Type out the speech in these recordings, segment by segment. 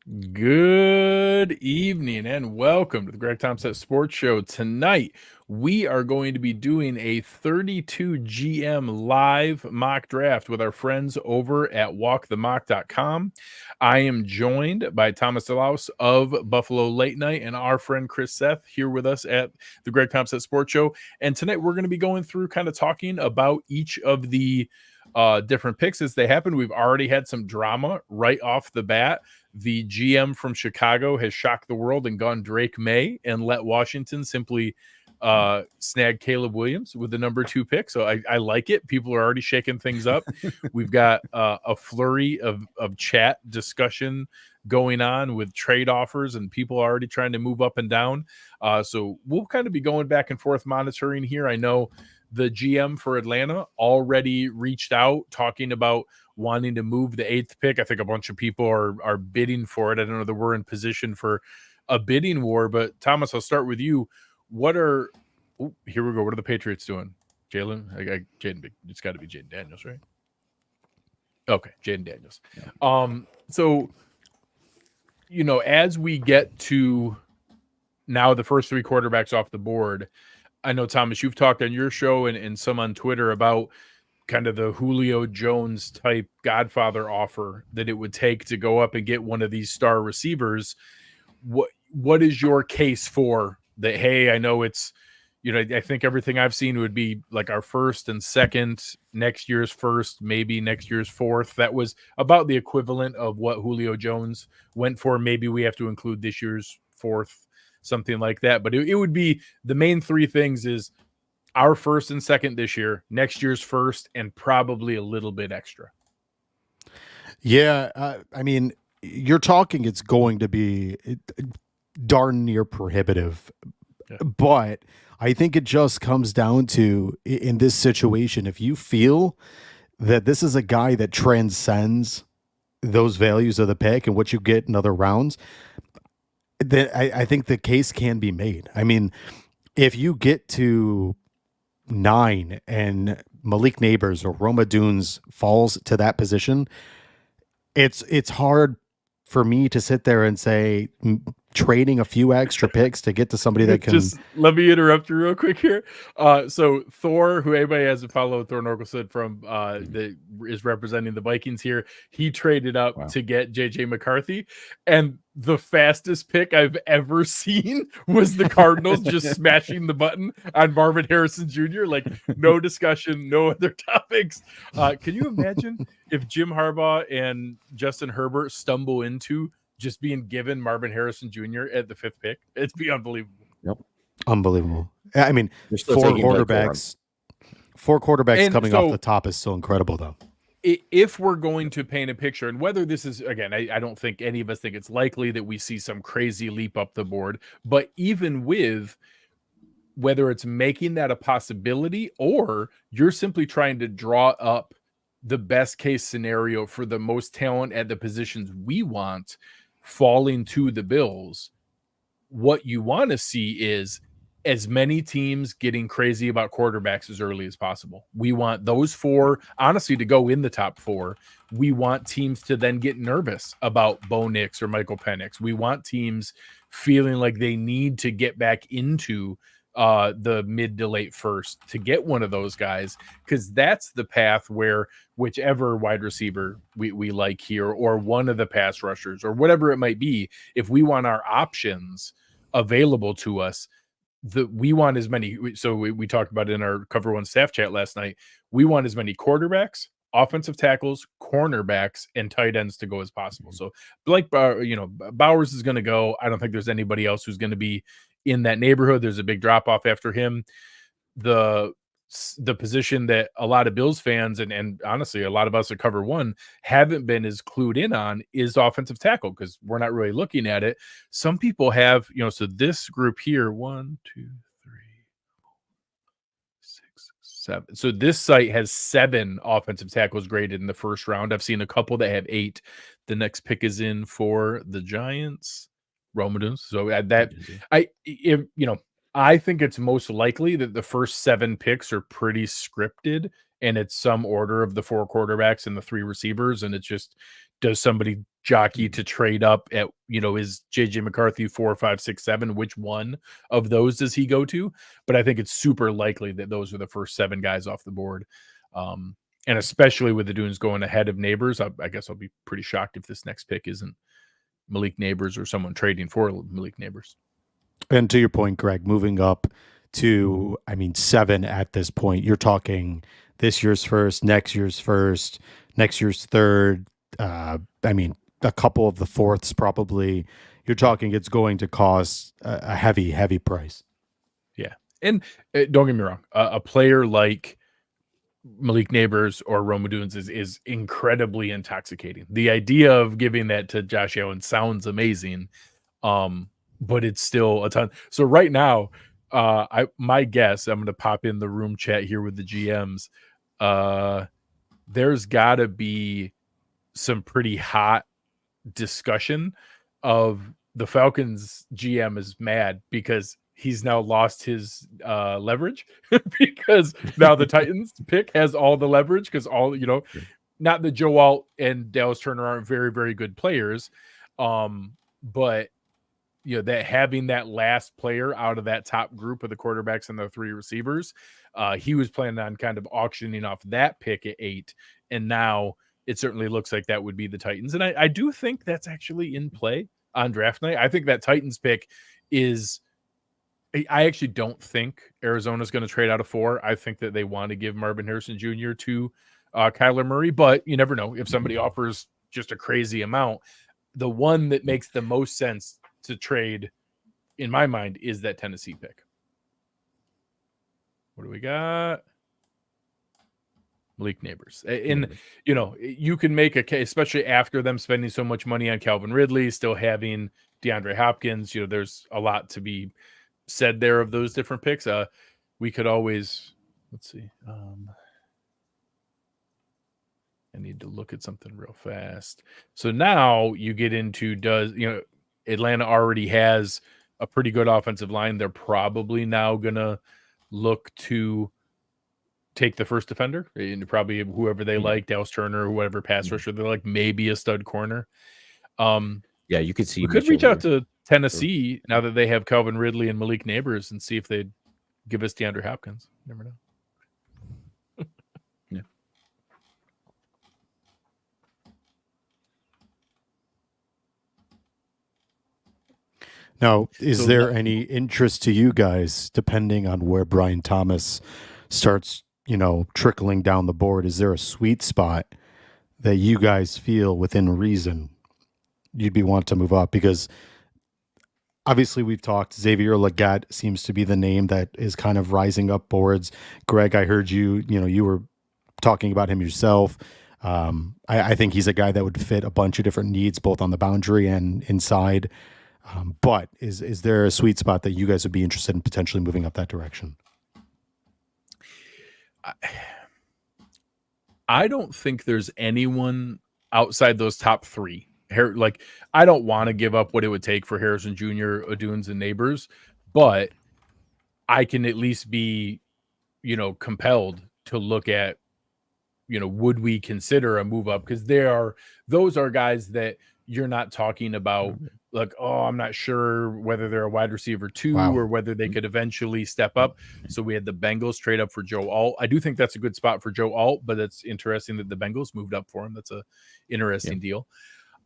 Good evening and welcome to the Greg Tompsett Sports Show. Tonight, we are going to be doing a 32 GM live mock draft with our friends over at walkthemock.com. I am joined by Thomas DeLaus of Buffalo Late Night and our friend Chris Seth here with us at the Greg Tompsett Sports Show. And tonight, we're going to be going through kind of talking about each of the different picks as they happen. We've already had some drama right off the bat. The GM from Chicago has shocked the world and gone Drake May and let Washington simply snag Caleb Williams with the number 2 pick. So I like it. People are already shaking things up. We've got a flurry of chat discussion going on with trade offers, and people are already trying to move up and down. So we'll kind of be going back and forth monitoring here. I know the GM for Atlanta already reached out talking about wanting to move the 8th pick. I think a bunch of people are bidding for it. I don't know that we're in position for a bidding war, but Thomas, I'll start with you. Here we go. What are the Patriots doing? Jaden, it's got to be Jaden Daniels, right? Okay, Jaden Daniels. Yeah. So, as we get to now the first 3 quarterbacks off the board, I know, Thomas, you've talked on your show and some on Twitter about kind of the Julio Jones type Godfather offer that it would take to go up and get one of these star receivers. What is your case for that? Hey, I know it's, I think everything I've seen would be like our first and second, next year's first, maybe next year's fourth. That was about the equivalent of what Julio Jones went for. Maybe we have to include this year's fourth, something like that. But it would be the main 3 things is our first and second this year, next year's first, and probably a little bit extra. Yeah, I mean, you're talking it's going to be darn near prohibitive. Yeah. But I think it just comes down to, in this situation, if you feel that this is a guy that transcends those values of the pick and what you get in other rounds, then I think the case can be made. I mean, if you get to 9 and Malik Neighbors or Roma Dunes falls to that position, it's hard for me to sit there and say trading a few extra picks to get to somebody that can. Just let me interrupt you real quick here. So Thor, who anybody has followed, Thor Norkelson from that is representing the Vikings here, he traded up to get JJ McCarthy, and the fastest pick I've ever seen was the Cardinals just smashing the button on Marvin Harrison Jr. Like, no discussion, no other topics. Can you imagine if Jim Harbaugh and Justin Herbert stumble into just being given Marvin Harrison Jr. at the 5th pick? It'd be unbelievable. Yep. Unbelievable. I mean, 4 quarterbacks and coming off the top is so incredible, though. If we're going to paint a picture, and whether this is, again, I don't think any of us think it's likely that we see some crazy leap up the board, but even with whether it's making that a possibility or you're simply trying to draw up the best case scenario for the most talent at the positions we want falling to the Bills, what you want to see is as many teams getting crazy about quarterbacks as early as possible. We want those 4, honestly, to go in the top 4. We want teams to then get nervous about Bo Nix or Michael Penix. We want teams feeling like they need to get back into the mid to late first to get one of those guys, because that's the path where whichever wide receiver we like here, or one of the pass rushers, or whatever it might be, if we want our options available to us, we want as many. So we talked about it in our Cover One staff chat last night. We want as many quarterbacks, offensive tackles, cornerbacks, and tight ends to go as possible. So Blake, Bowers is going to go. I don't think there's anybody else who's going to be in that neighborhood. There's a big drop off after him. The position that a lot of Bills fans and honestly a lot of us at Cover One haven't been as clued in on is offensive tackle, because we're not really looking at it. Some people have, so this group here, 1, 2, 3, 4, 6, 7. So this site has 7 offensive tackles graded in the first round. I've seen a couple that have 8. The next pick is in for the Giants, Romans. So I think it's most likely that the first 7 picks are pretty scripted, and it's some order of the 4 quarterbacks and the 3 receivers, and it's just does somebody jockey to trade up at, is JJ McCarthy 4, 5, 6, 7? Which one of those does he go to? But I think it's super likely that those are the first 7 guys off the board. And especially with the Dunes going ahead of Neighbors, I guess I'll be pretty shocked if this next pick isn't Malik Neighbors or someone trading for Malik Neighbors. And to your point, Greg, moving up to, 7 at this point, you're talking this year's first, next year's third. A couple of the fourths probably. You're talking it's going to cost a heavy, heavy price. Yeah. And don't get me wrong, a player like Malik Neighbors or Rome Odunze is incredibly intoxicating. The idea of giving that to Josh Allen sounds amazing, but it's still a ton. So right now, my guess, I'm going to pop in the room chat here with the GMs. There's got to be some pretty hot discussion of the Falcons GM is mad because he's now lost his leverage because now the Titans pick has all the leverage because not that Joe Alt and Dallas Turner aren't very, very good players, but that having that last player out of that top group of the quarterbacks and the 3 receivers, he was planning on kind of auctioning off that pick at 8, and now it certainly looks like that would be the Titans. And I do think that's actually in play on draft night. I think that Titans pick is – I actually don't think Arizona's going to trade out of 4. I think that they want to give Marvin Harrison Jr. to Kyler Murray, but you never know. If somebody offers just a crazy amount, the one that makes the most sense to trade, in my mind, is that Tennessee pick. What do we got? Malik Neighbors. And, you can make a case, especially after them spending so much money on Calvin Ridley, still having DeAndre Hopkins. There's a lot to be said there of those different picks. We could always, let's see. I need to look at something real fast. So now you get into Atlanta already has a pretty good offensive line. They're probably now going to look to take the first defender, and probably whoever they like, Dallas Turner or whoever pass rusher, they're like maybe a stud corner. Yeah, you could see. We could reach out to Tennessee now that they have Calvin Ridley and Malik Neighbors and see if they'd give us DeAndre Hopkins. Never know. Yeah. Now, is there any interest to you guys, depending on where Brian Thomas starts, trickling down the board? Is there a sweet spot that you guys feel within reason you'd be want to move up? Because obviously we've talked, Xavier Legette seems to be the name that is kind of rising up boards. Greg, I heard you were talking about him yourself. I think he's a guy that would fit a bunch of different needs, both on the boundary and inside. But is there a sweet spot that you guys would be interested in potentially moving up that direction? I don't think there's anyone outside those top 3. Like, I don't want to give up what it would take for Harrison Jr., Odunze, and Neighbors, but I can at least be, compelled to look at, would we consider a move up? Because those are guys that you're not talking about like, oh, I'm not sure whether they're a wide receiver 2 or whether they could eventually step up. So we had the Bengals trade up for Joe Alt. I do think that's a good spot for Joe Alt, but it's interesting that the Bengals moved up for him. That's a interesting deal.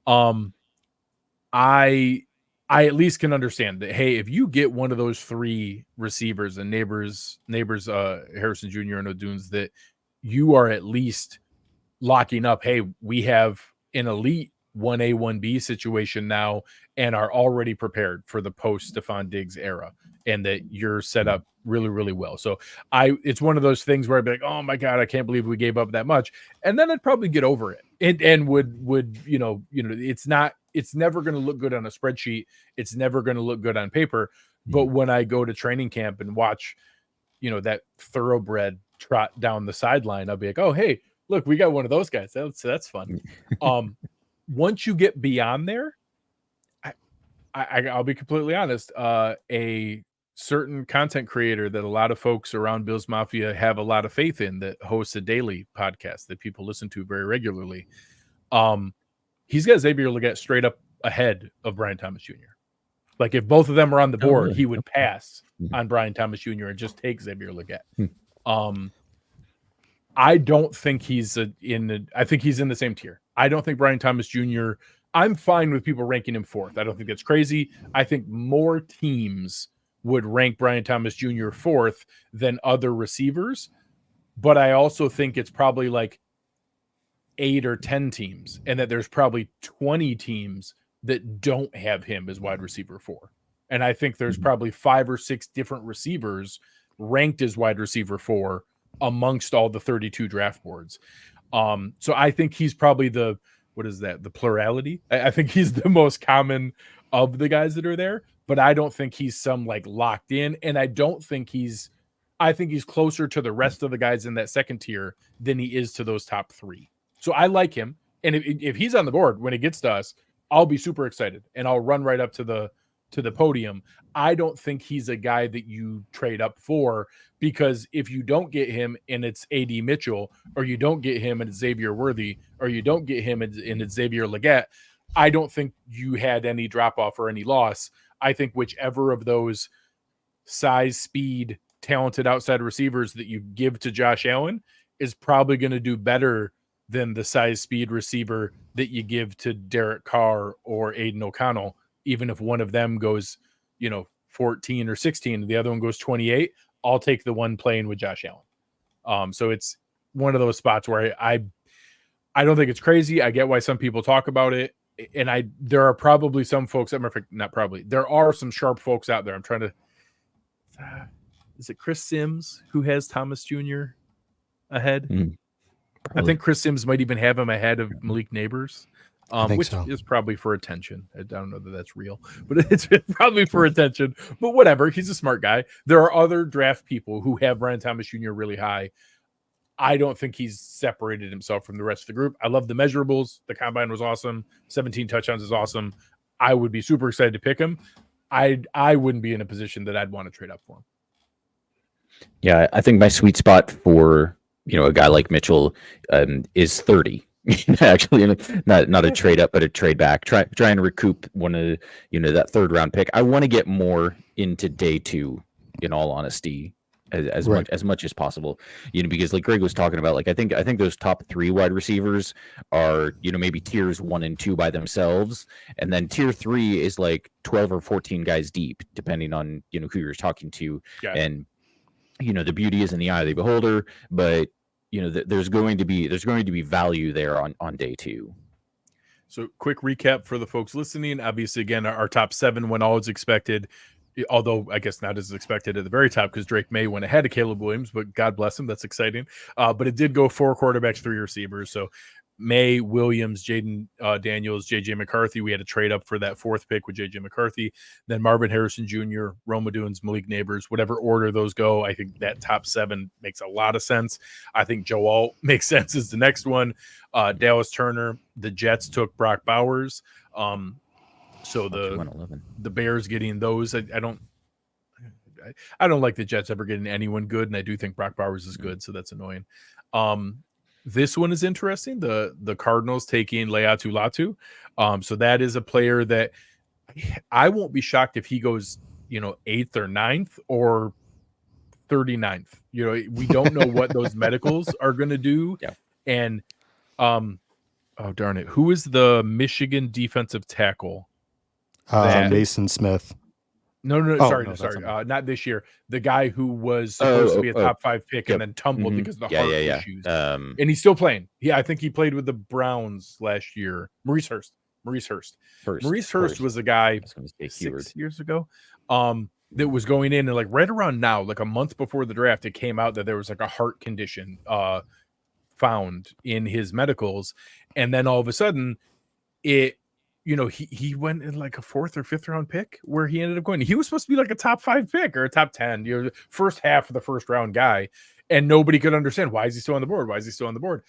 I at least can understand that, hey, if you get one of those 3 receivers and neighbors, Harrison Jr. and Odunze, that you are at least locking up, hey, we have an elite 1A, 1B situation now and are already prepared for the post Stephon Diggs era, and that you're set up really, really well. So it's one of those things where I'd be like, oh my God, I can't believe we gave up that much. And then I'd probably get over it and would, it's never going to look good on a spreadsheet. It's never going to look good on paper. But when I go to training camp and watch, that thoroughbred trot down the sideline, I'll be like, oh, hey, look, we got one of those guys. That's fun. Once you get beyond there, I'll be completely honest. A certain content creator that a lot of folks around Bills Mafia have a lot of faith in, that hosts a daily podcast that people listen to very regularly. he's got Xavier Legette straight up ahead of Brian Thomas Jr. Like if both of them are on the board, really? he would pass Mhm. on Brian Thomas Jr. and just take Xavier Legette. Hmm. I don't think he's I think he's in the same tier. I don't think Brian Thomas Jr. I'm fine with people ranking him fourth. I don't think that's crazy. I think more teams would rank Brian Thomas Jr. fourth than other receivers, but I also think it's probably like 8 or 10 teams, and that there's probably 20 teams that don't have him as wide receiver 4. And I think there's probably 5 or 6 different receivers ranked as wide receiver 4 amongst all the 32 draft boards. So I think he's probably the plurality. I think he's the most common of the guys that are there, but I don't think he's some like locked in. And I think he's closer to the rest of the guys in that second tier than he is to those top 3. So I like him. And if he's on the board when it gets to us, I'll be super excited and I'll run right up to the podium. I don't think he's a guy that you trade up for, because if you don't get him and it's AD Mitchell, or you don't get him and it's Xavier Worthy, or you don't get him and it's Xavier Legette, I don't think you had any drop off or any loss. I think whichever of those size, speed, talented outside receivers that you give to Josh Allen is probably going to do better than the size, speed receiver that you give to Derek Carr or Aiden O'Connell. Even if one of them goes, 14 or 16, the other one goes 28, I'll take the one playing with Josh Allen. So it's one of those spots where I don't think it's crazy. I get why some people talk about it. And there are probably some folks, there are some sharp folks out there. I'm trying to, is it Chris Sims who has Thomas Jr. ahead? I think Chris Sims might even have him ahead of Malik Neighbors. Which is probably for attention. I don't know that that's real, but it's probably for attention. But whatever, he's a smart guy. There are other draft people who have Brian Thomas Jr. really high. I don't think he's separated himself from the rest of the group. I love the measurables. The combine was awesome. 17 touchdowns is awesome. I would be super excited to pick him. I wouldn't be in a position that I'd want to trade up for him. Yeah, I think my sweet spot for a guy like Mitchell is 30. Actually, not a trade up, but a trade back. Try and recoup one of that third round pick. I want to get more into day 2, in all honesty, as much as possible. Because like Greg was talking about, like I think those top 3 wide receivers are maybe tiers 1 and 2 by themselves, and then tier 3 is like 12 or 14 guys deep, depending on who you're talking to. And the beauty is in the eye of the beholder, but there's going to be value there on day 2. So quick recap for the folks listening. Obviously, again, our top 7 went all as expected, although I guess not as expected at the very top, because Drake May went ahead of Caleb Williams, but God bless him. That's exciting. But it did go 4 quarterbacks, 3 receivers. So May, Williams, Jaden Daniels, J.J. McCarthy. We had a trade up for that 4th pick with J.J. McCarthy. Then Marvin Harrison Jr., Rome Odunze, Malik Neighbors, whatever order those go. I think that top 7 makes a lot of sense. I think Joe Alt makes sense as the next one. Dallas Turner. The Jets took Brock Bowers. So the Bears getting those. I don't like the Jets ever getting anyone good, and I do think Brock Bowers is good, so that's annoying. This one is interesting. The Cardinals taking Leatu Latu. So that is a player that I won't be shocked if he goes, 8th or 9th or 39th. We don't know what those medicals are going to do. Yeah. And, oh, darn it. Who is the Michigan defensive tackle? Mason Smith. No, sorry. Not this year. The guy who was supposed to be a top 5 pick and then tumbled because of the heart issues. And he's still playing. Yeah, I think he played with the Browns last year. Maurice Hurst. Maurice Hurst was a guy 6 years ago that was going in, and like right around now, like a month before the draft, it came out that there was like a heart condition found in his medicals. And then all of a sudden he went in like a 4th or 5th round pick where he ended up going. He was supposed to be like a top 5 pick or a top 10, first half of the first round guy. And nobody could understand, why is he still on the board?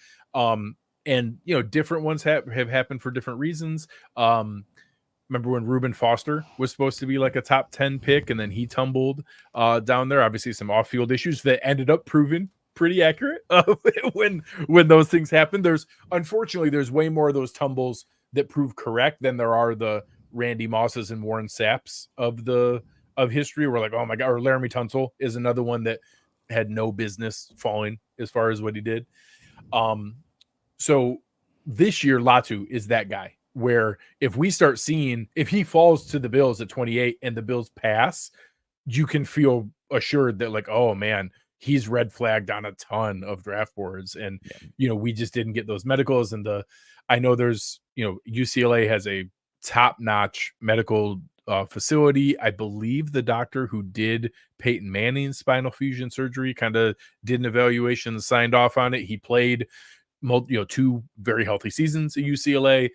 And different ones have happened for different reasons. Remember when Reuben Foster was supposed to be like a top 10 pick and then he tumbled down there, obviously some off-field issues that ended up proving pretty accurate when those things happen. There's way more of those tumbles that prove correct than there are the Randy Mosses and Warren Sapps of history. We're like, oh my God, or Laramie Tunsil is another one that had no business falling as far as what he did. So this year, Latu is that guy where if we start seeing, if he falls to the Bills at 28 and the Bills pass, you can feel assured that like, oh man, he's red flagged on a ton of draft boards. And, we just didn't get those medicals. And I know there's, UCLA has a top-notch medical facility. I believe the doctor who did Peyton Manning's spinal fusion surgery kind of did an evaluation and signed off on it. He played 2 very healthy seasons at UCLA.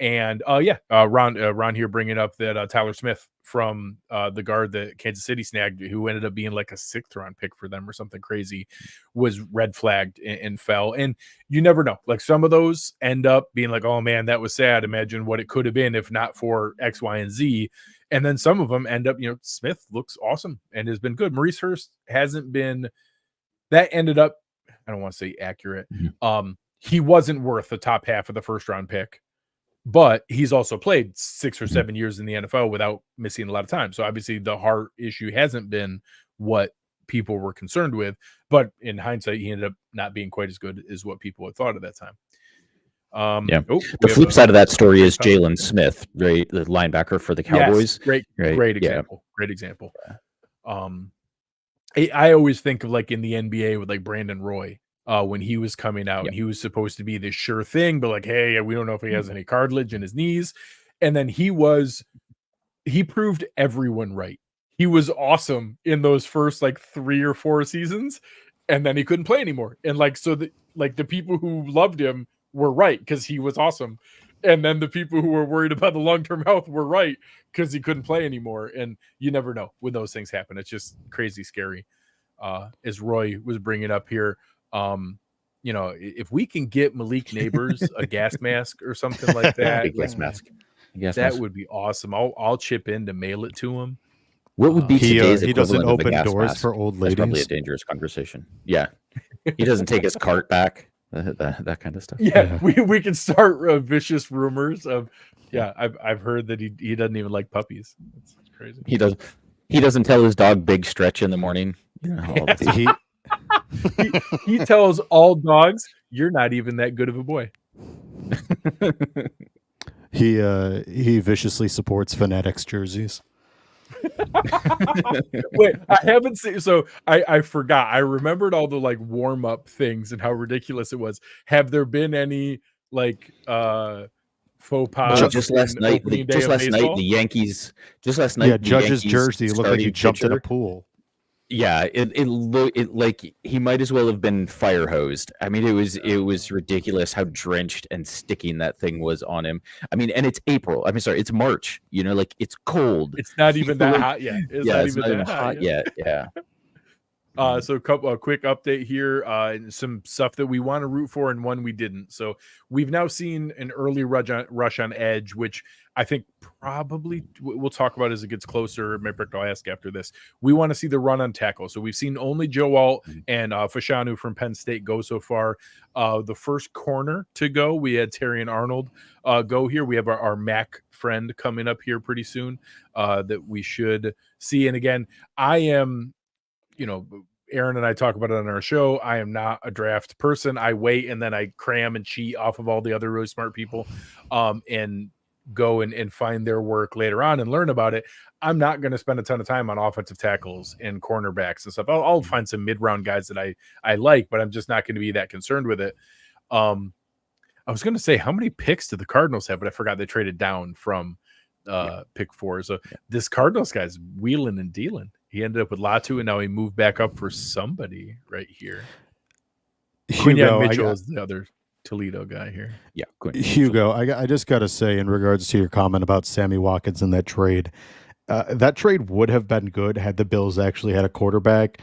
And Ron here bringing up that Tyler Smith from the guard that Kansas City snagged, who ended up being like a 6th round pick for them or something crazy, was red flagged and fell. And you never know. Like some of those end up being like, oh man, that was sad. Imagine what it could have been if not for X, Y, and Z. And then some of them end up, Smith looks awesome and has been good. Maurice Hurst hasn't been. That ended up, I don't want to say accurate. He wasn't worth the top half of the 1st round pick. But he's also played 6 or 7 years in the NFL without missing a lot of time. So obviously the heart issue hasn't been what people were concerned with. But in hindsight, he ended up not being quite as good as what people had thought at that time. The flip side of that story is Jalen Smith, right? The linebacker for the Cowboys. Yes, great example. Great example. I always think of like in the NBA with like Brandon Roy. When he was coming out, and he was supposed to be this sure thing, but like, hey, we don't know if he has any cartilage in his knees. And then he proved everyone right. He was awesome in those first like 3 or 4 seasons, and then he couldn't play anymore. And like, so the people who loved him were right because he was awesome. And then the people who were worried about the long-term health were right because he couldn't play anymore. And you never know when those things happen. It's just crazy scary. As Roy was bringing up here, if we can get Malik Neighbors a gas mask or something like that, gas mask, that would be awesome. I'll chip in to mail it to him. What would be today's he doesn't equivalent of a open gas doors mask? for old That's ladies. probably a dangerous conversation. Yeah, he doesn't take his cart back. That kind of stuff. Yeah. We can start vicious rumors of. Yeah, I've heard that he doesn't even like puppies. It's crazy. He doesn't tell his dog Big Stretch in the morning. He tells all dogs, you're not even that good of a boy. He viciously supports Fanatics jerseys. Wait, I haven't seen. So I forgot. I remembered all the like warm up things and how ridiculous it was. Have there been any like faux pas? Just last night, the Yankees. Just last night, yeah, Judge's jersey looked like he jumped in a pool. Yeah, it like he might as well have been fire hosed. I mean, it was ridiculous how drenched and sticking that thing was on him. I mean, and it's April. I mean, sorry, it's March. Like it's cold. It's not even that hot yet. It's not even hot yet. Yeah. So a quick update here, some stuff that we want to root for and one we didn't. So we've now seen an early rush on edge, which I think probably we'll talk about as it gets closer. Maybe I'll ask after this. We want to see the run on tackle. So we've seen only Joe Alt and Fashanu from Penn State go so far. The first corner to go, we had Terry and Arnold go here. We have our Mac friend coming up here pretty soon that we should see. And again, I am, Aaron and I talk about it on our show. I am not a draft person. I wait and then I cram and cheat off of all the other really smart people and go and find their work later on and learn about it. I'm not going to spend a ton of time on offensive tackles and cornerbacks and stuff. I'll find some mid-round guys that I like, but I'm just not going to be that concerned with it. I was going to say, how many picks did the Cardinals have? But I forgot they traded down from pick 4. So this Cardinals guy's wheeling and dealing. He ended up with Latu, and now he moved back up for somebody right here. Quinyon Mitchell is the other Toledo guy here. Yeah, Hugo, I just got to say, in regards to your comment about Sammy Watkins and that trade would have been good had the Bills actually had a quarterback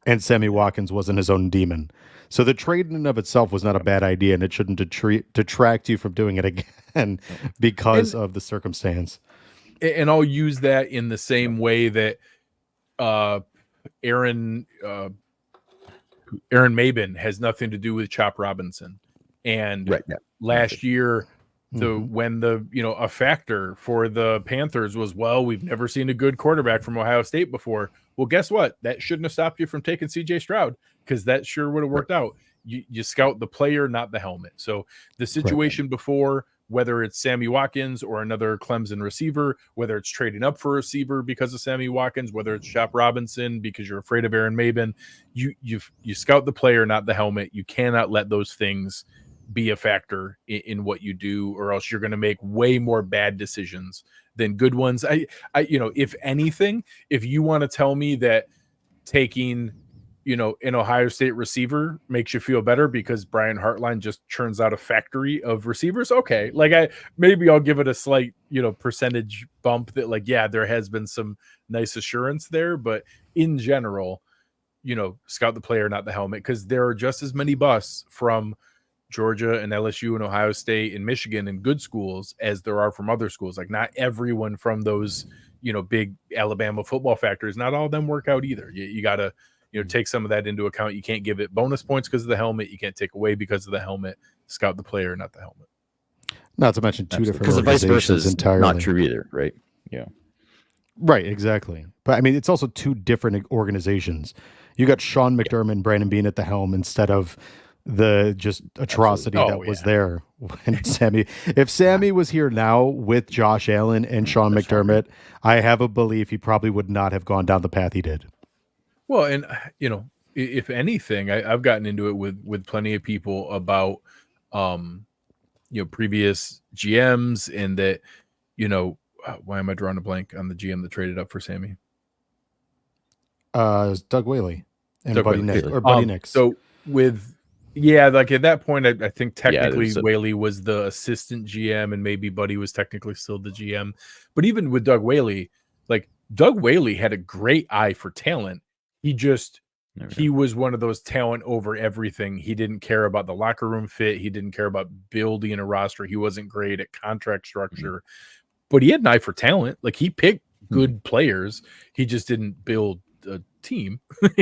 and Sammy Watkins wasn't his own demon. So the trade in and of itself was not a bad idea, and it shouldn't detract you from doing it again because of the circumstance. And I'll use that in the same way that Aaron Mabin has nothing to do with Chop Robinson. And last year, to when a factor for the Panthers was, well, we've never seen a good quarterback from Ohio State before. Well, guess what? That shouldn't have stopped you from taking CJ Stroud, because that sure would have worked out. You scout the player, not the helmet. So the situation before, whether it's Sammy Watkins or another Clemson receiver, whether it's trading up for a receiver because of Sammy Watkins, whether it's Shop Robinson because you're afraid of Aaron Maben, you scout the player, not the helmet. You cannot let those things be a factor in what you do, or else you're going to make way more bad decisions than good ones. I if anything, if you want to tell me that taking an Ohio State receiver makes you feel better because Brian Hartline just churns out a factory of receivers, okay, maybe I'll give it a slight percentage bump that, like, yeah, there has been some nice assurance there, but in general, scout the player, not the helmet, because there are just as many busts from Georgia and LSU and Ohio State and Michigan and good schools as there are from other schools. Like, not everyone from those big Alabama football factories, not all of them work out either. You got to take some of that into account. You can't give it bonus points because of the helmet. You can't take away because of the helmet. Scout the player, not the helmet. Not to mention two different because the vice versa is entirely not true either, right? Yeah, right, exactly. But I mean, it's also two different organizations. You got Sean McDermott, Brandon Beane at the helm instead of the just atrocity that was there when Sammy. If Sammy was here now with Josh Allen and Sean McDermott, I have a belief he probably would not have gone down the path he did. Well, and if anything, I've gotten into it with plenty of people about previous GMs, and that why am I drawing a blank on the GM that traded up for Sammy? Doug Whaley and Buddy Nix. So at that point, I think technically Whaley was the assistant GM, and maybe Buddy was technically still the GM. But even with Doug Whaley, Doug Whaley had a great eye for talent. He was one of those talent over everything. He didn't care about the locker room fit. He didn't care about building a roster. He wasn't great at contract structure, but he had an eye for talent. Like, he picked good players. He just didn't build a team.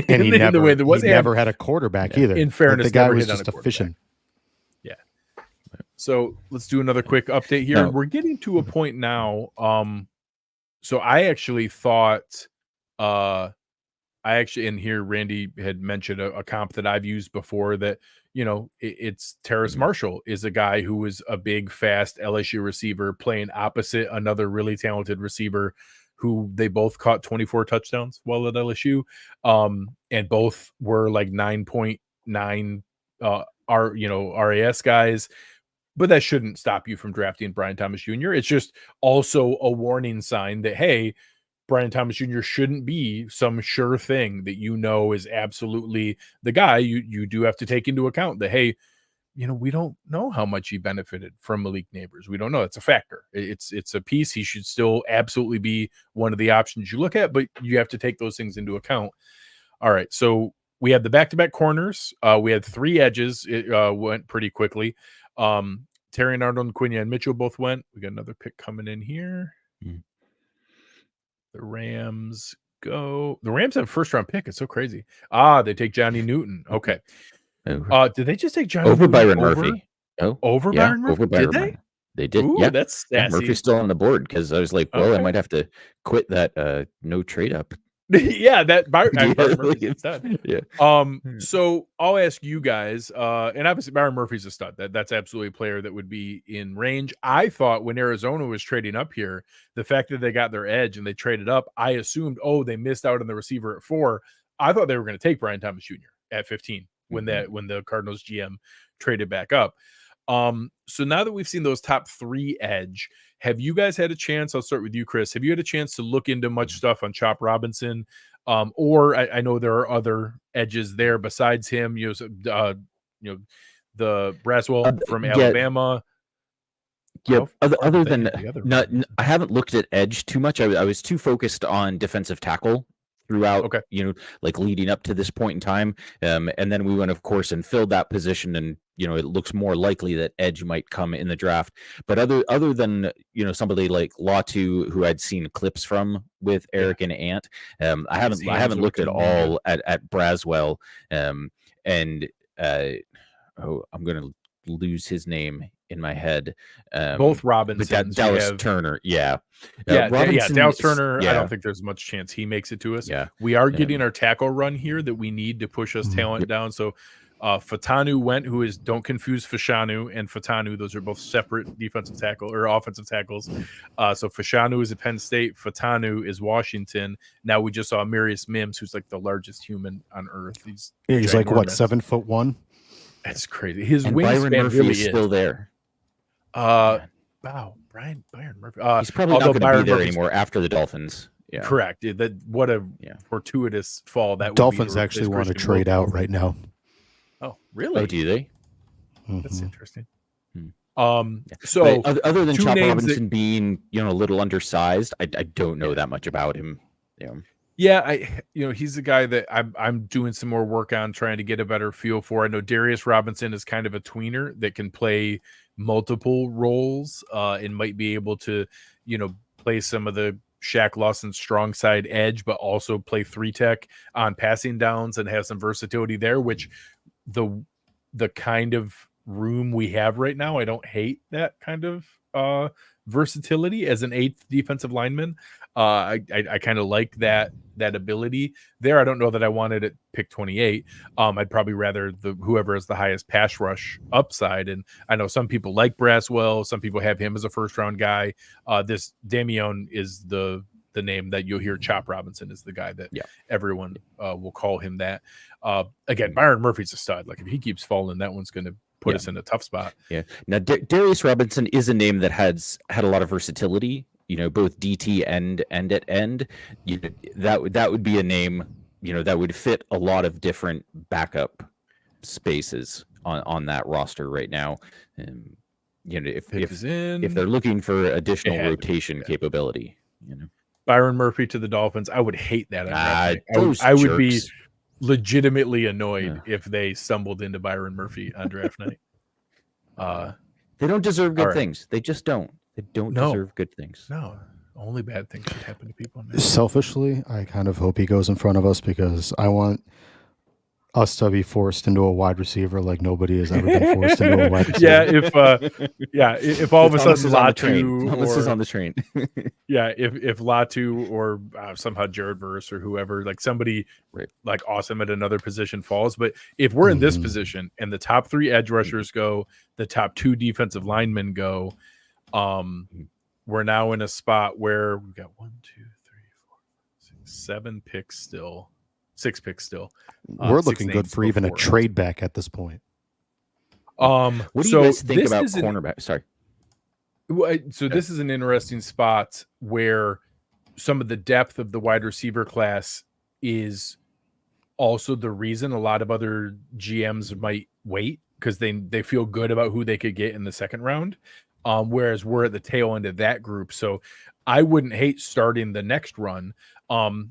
And he never had a quarterback either. In fairness, the guy was just efficient. Yeah. So let's do another quick update here. We're getting to a point now. So I actually thought, and here Randy had mentioned a comp that I've used before, that it's Terrace Marshall is a guy who was a big, fast LSU receiver playing opposite another really talented receiver who they both caught 24 touchdowns while at LSU, and both were like 9.9 RAS guys. But that shouldn't stop you from drafting Brian Thomas Jr. It's just also a warning sign that, hey, Brian Thomas Jr. shouldn't be some sure thing that is absolutely the guy. You do have to take into account that, hey, we don't know how much he benefited from Malik Neighbors. We don't know. It's a factor. It's a piece. He should still absolutely be one of the options you look at, but you have to take those things into account. All right, so we had the back-to-back corners. We had three edges. It went pretty quickly. Terry and Arnold and Quinion Mitchell both went. We got another pick coming in here. The Rams go. The Rams have a first-round pick. It's so crazy. They take Johnny Newton. Okay. Did they just take Johnny over Newton Byron Murphy? Over Byron Murphy? Over Byron did Murphy. They did. Ooh, yeah, that's Murphy's still on the board, because I was like, well, I might have to quit that no trade up. Yeah, that Byron Murphy's stud. Yeah. So I'll ask you guys, and obviously Byron Murphy's a stud. That's absolutely a player that would be in range. I thought when Arizona was trading up here, the fact that they got their edge and they traded up, I assumed, they missed out on the receiver at 4. I thought they were going to take Brian Thomas Jr. at 15 when the Cardinals GM traded back up. So now that we've seen those top 3 edge, have you guys had a chance? I'll start with you, Chris. Have you had a chance to look into much stuff on Chop Robinson? Or I know there are other edges there besides him, the Braswell from Alabama. Yeah. Other than I haven't looked at edge too much. I was too focused on defensive tackle throughout, leading up to this point in time. And then we went, of course, and filled that position, and it looks more likely that edge might come in the draft. But other than somebody like Latu, who I'd seen clips from with Eric and Ant, I haven't looked at all at Braswell. I'm going to lose his name in my head. Both But Robinsons. Dallas Turner, Robinson, Dallas is- Turner. I don't think there's much chance he makes it to us. Yeah, We are getting our tackle run here that we need to push us talent down. So Fatanu went, who is, don't confuse Fashanu and Fatanu. Those are both separate defensive tackle or offensive tackles. So Fashanu is at Penn State. Fatanu is Washington. Now we just saw Marius Mims, who's like the largest human on earth. He's like what, ginormous. 7'1"? That's crazy. His and Byron wingspan Murphy really is still there. Wow, Byron Murphy. He's probably not going to be there anymore after the Dolphins. Yeah, correct. That what a fortuitous fall that Dolphins would be actually want to trade out right now. Oh, really? Oh, do they? That's interesting. So but other than Chop Robinson that, being a little undersized, I don't know that much about him. Yeah, he's a guy that I'm doing some more work on, trying to get a better feel for. I know Darius Robinson is kind of a tweener that can play multiple roles and might be able to play some of the Shaq Lawson strong side edge, but also play 3-tech on passing downs and have some versatility there, which the kind of room we have right now, I don't hate that kind of versatility as an 8th defensive lineman. I kind of like that ability there. I don't know that I wanted it pick 28. I'd probably rather whoever has the highest pass rush upside. And I know some people like Braswell. Some people have him as a first round guy. This Damion is the name that you'll hear. Chop Robinson is the guy that everyone will call him that. Again, Byron Murphy's a stud. Like if he keeps falling, that one's going to put us in a tough spot. Yeah. Now Darius Robinson is a name that had a lot of versatility. Both DT and at end. That would be a name that would fit a lot of different backup spaces on that roster right now. If they're looking for additional rotation capability. Byron Murphy to the Dolphins. I would hate that. I would be legitimately annoyed if they stumbled into Byron Murphy on draft night. They don't deserve good things. They just don't. They don't deserve good things. No, only bad things should happen to people. Selfishly, I kind of hope he goes in front of us because I want us to be forced into a wide receiver like nobody has ever been forced into a wide receiver. If all of a sudden Latu Thomas is on the train. if Latu or somehow Jared Verse or whoever, like somebody like awesome at another position falls. But if we're in this position and the top 3 edge rushers go, the top 2 defensive linemen go, we're now in a spot where we've got 1, 2, 3, 4, 5, 6, 7 picks still. 6 picks still. We're looking good for even a trade back at this point. What do you guys think about cornerback? Sorry. So this is an interesting spot where some of the depth of the wide receiver class is also the reason a lot of other GMs might wait because they feel good about who they could get in the second round. Whereas we're at the tail end of that group. So I wouldn't hate starting the next run. To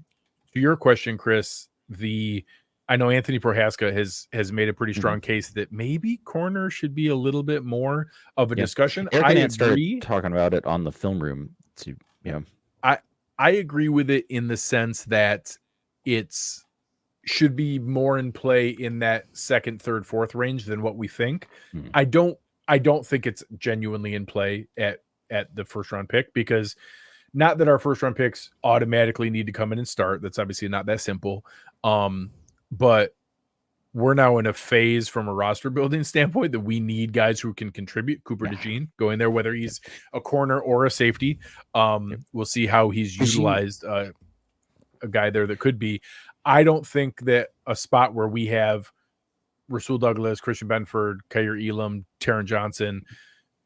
your question, Chris, I know Anthony Prohaska has made a pretty strong case that maybe corner should be a little bit more of a discussion. I started talking about it on the film room. I agree with it in the sense that it's should be more in play in that 2nd, 3rd, 4th range than what we think. I don't think it's genuinely in play at the first round pick because not that our first round picks automatically need to come in and start. That's obviously not that simple. But we're now in a phase from a roster building standpoint that we need guys who can contribute. Cooper DeJean going there, whether he's a corner or a safety. We'll see how he's utilized. A guy there that could be. I don't think that a spot where we have Rasul Douglas, Christian Benford, Kyer Elam, Taron Johnson,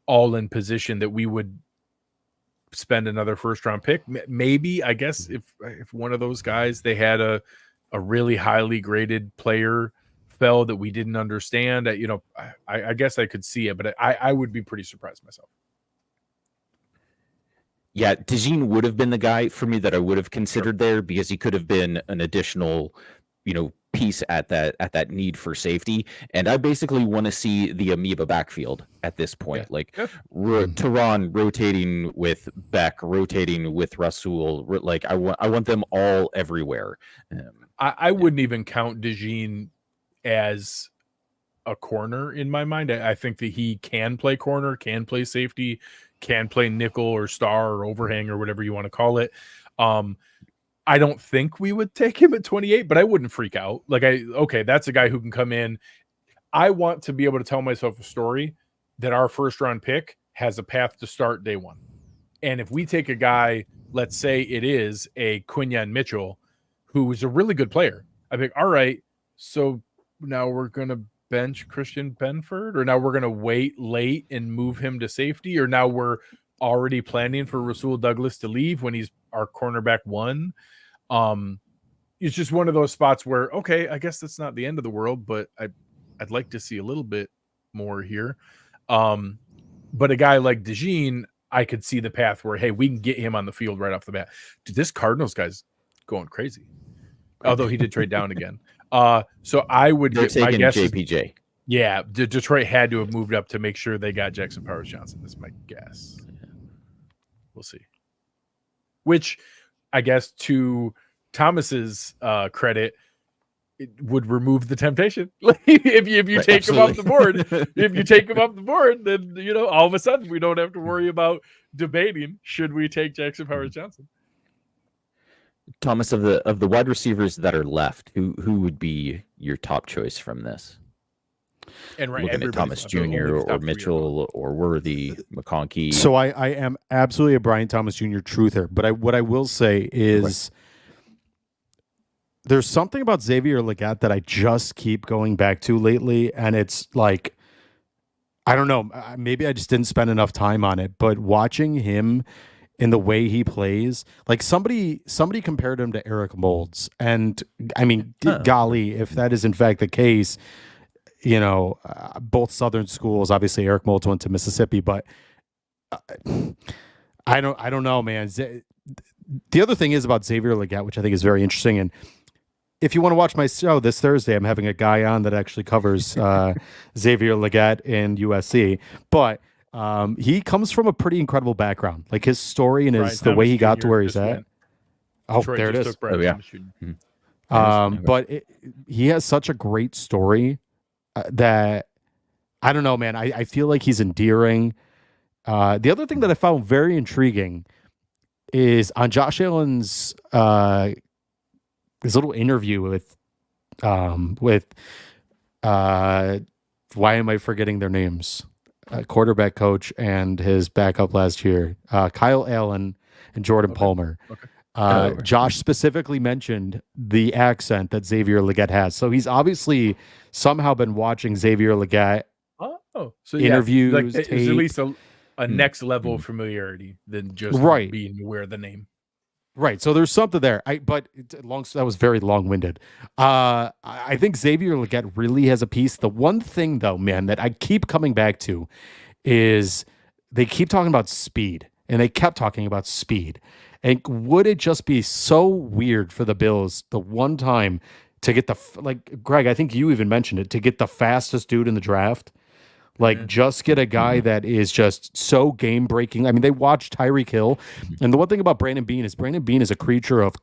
all in position that we would spend another first round pick. Maybe, I guess, if one of those guys, they had a really highly graded player fell that we didn't understand. I guess I could see it, but I would be pretty surprised myself. Yeah, DeJean would have been the guy for me that I would have considered there because he could have been an additional, piece at that need for safety. And I basically want to see the amoeba backfield at this point. Teron rotating with Beck, rotating with Rasul. Like I want them all everywhere. I wouldn't even count DeJean as a corner in my mind. I think that he can play corner, can play safety, can play nickel or star or overhang or whatever you want to call it. I don't think we would take him at 28, but I wouldn't freak out. Like, okay, that's a guy who can come in. I want to be able to tell myself a story that our first round pick has a path to start day one. And if we take a guy, let's say it is a Quinyon Mitchell, who is a really good player, I think, all right, so now we're going to bench Christian Benford, or now we're going to wait late and move him to safety, or now we're already planning for Rasul Douglas to leave when he's our cornerback one. It's just one of those spots where, okay, I guess that's not the end of the world, but I'd like to see a little bit more here. But a guy like DeJean, I could see the path where, hey, we can get him on the field right off the bat. Dude, this Cardinals guy's going crazy. Although he did trade down again. So I would They're get my taking guess. JPJ. Yeah, Detroit had to have moved up to make sure they got Jackson Powers Johnson. That's my guess. We'll see. Which, I guess, to Thomas's credit, it would remove the temptation. if you Right, take absolutely. him off the board, if you take him off the board, then all of a sudden we don't have to worry about debating should we take Jackson Powers Johnson. Thomas, of the wide receivers that are left, who would be your top choice from this? And right, Looking at Thomas left, Jr. only the or top three are Mitchell or Worthy, McConkey. So I am absolutely a Brian Thomas Jr. truther, but what I will say is there's something about Xavier Legette that I just keep going back to lately, and it's like, I don't know, maybe I just didn't spend enough time on it, but watching him in the way he plays, like somebody compared him to Eric Moulds, and I mean, golly, if that is in fact the case, both Southern schools. Obviously, Eric Moulds went to Mississippi, but I don't know, man. The other thing is about Xavier Legette, which I think is very interesting. And if you want to watch my show this Thursday, I'm having a guy on that actually covers Xavier Legette and USC. But he comes from a pretty incredible background. Like his story and the way he got to where he's at. Oh, Detroit there it just is. took Brian yeah. Thomas Jr. But he has such a great story that I don't know, man. I feel like he's endearing. The other thing that I found very intriguing is on Josh Allen's his little interview with why am I forgetting their names? Quarterback coach and his backup last year, Kyle Allen and Jordan Palmer. Okay. Josh specifically mentioned the accent that Xavier Legette has. So he's obviously somehow been watching Xavier Legette So interviews, like, it's at tape. least a next level of familiarity than just Right. being aware of the name. Right. So there's something there. That was very long-winded. I think Xavier Legette really has a piece. The one thing though, man, that I keep coming back to is they keep talking about speed, and they kept talking about speed. And would it just be so weird for the Bills the one time to get like Greg, I think you even mentioned it, to get the fastest dude in the draft? Like, just get a guy that is just so game breaking. I mean, they watched Tyreek Hill, and the one thing about Brandon Beane is a creature of,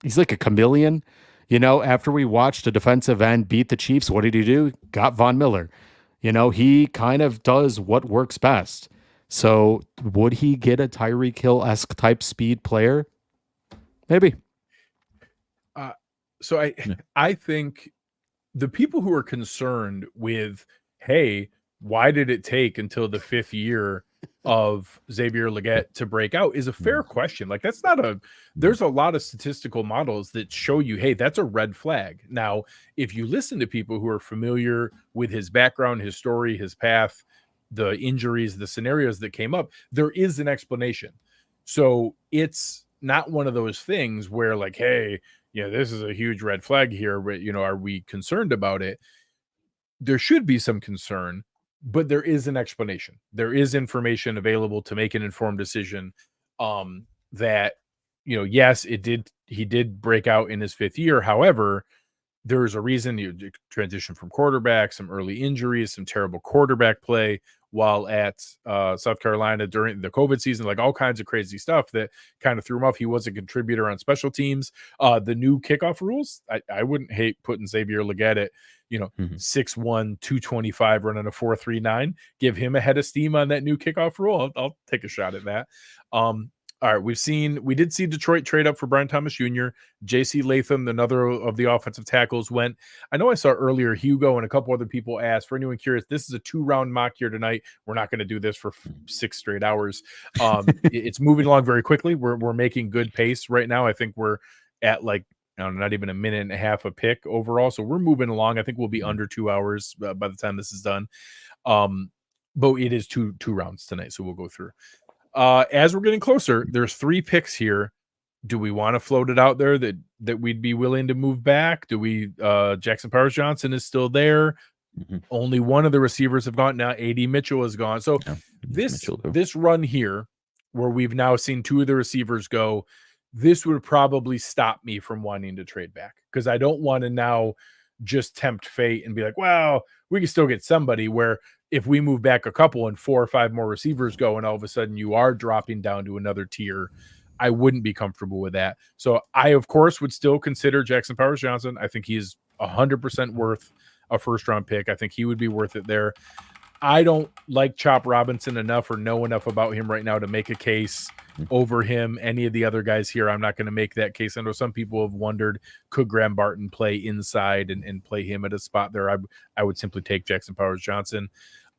he's like a chameleon. After we watched a defensive end beat the Chiefs, what did he do? Got Von Miller. He kind of does what works best. So would he get a Tyreek Hill-esque type speed player? Maybe. So I think the people who are concerned with, hey, why did it take until the 5th year of Xavier Legette to break out is a fair question. Like, there's a lot of statistical models that show you, hey, that's a red flag. Now, if you listen to people who are familiar with his background, his story, his path, the injuries, the scenarios that came up, there is an explanation. So it's not one of those things where like, hey, this is a huge red flag here, but are we concerned about it? There should be some concern, but there is an explanation. There is information available to make an informed decision that, yes, he did break out in his 5th year. However, there's a reason you transition from quarterback, some early injuries, some terrible quarterback play while at South Carolina during the COVID season, like all kinds of crazy stuff that kind of threw him off. He was a contributor on special teams. The new kickoff rules, I wouldn't hate putting Xavier Legette at Mhm. 6'1", 225, running a 4.39. Give him a head of steam on that new kickoff rule. I'll take a shot at that. All right, we did see Detroit trade up for Brian Thomas Jr. J.C. Latham, another of the offensive tackles, went. I know I saw earlier Hugo and a couple other people asked. For anyone curious, this is a 2-round mock here tonight. We're not going to do this for 6 straight hours. It's moving along very quickly. We're making good pace right now. I think we're at like, I don't know, not even a minute and a half a pick overall. So we're moving along. I think we'll be under 2 hours by the time this is done. But it is two rounds tonight, so we'll go through. As we're getting closer, there's 3 picks here. Do we want to float it out there that we'd be willing to move back? Do we Jackson Powers Johnson is still there. Mhm. Only one of the receivers have gone now. AD Mitchell is gone. So Yeah, this run here, where we've now seen 2 of the receivers go, this would probably stop me from wanting to trade back, because I don't want to now just tempt fate and be like, well, we can still get somebody, where if we move back a couple and 4 or 5 more receivers go and all of a sudden you are dropping down to another tier, I wouldn't be comfortable with that. So I, of course, would still consider Jackson Powers Johnson. I think he's 100% worth a first-round pick. I think he would be worth it there. I don't like Chop Robinson enough or know enough about him right now to make a case over him. Any of the other guys here, I'm not going to make that case. I know some people have wondered, could Graham Barton play inside and play him at a spot there? I would simply take Jackson Powers Johnson.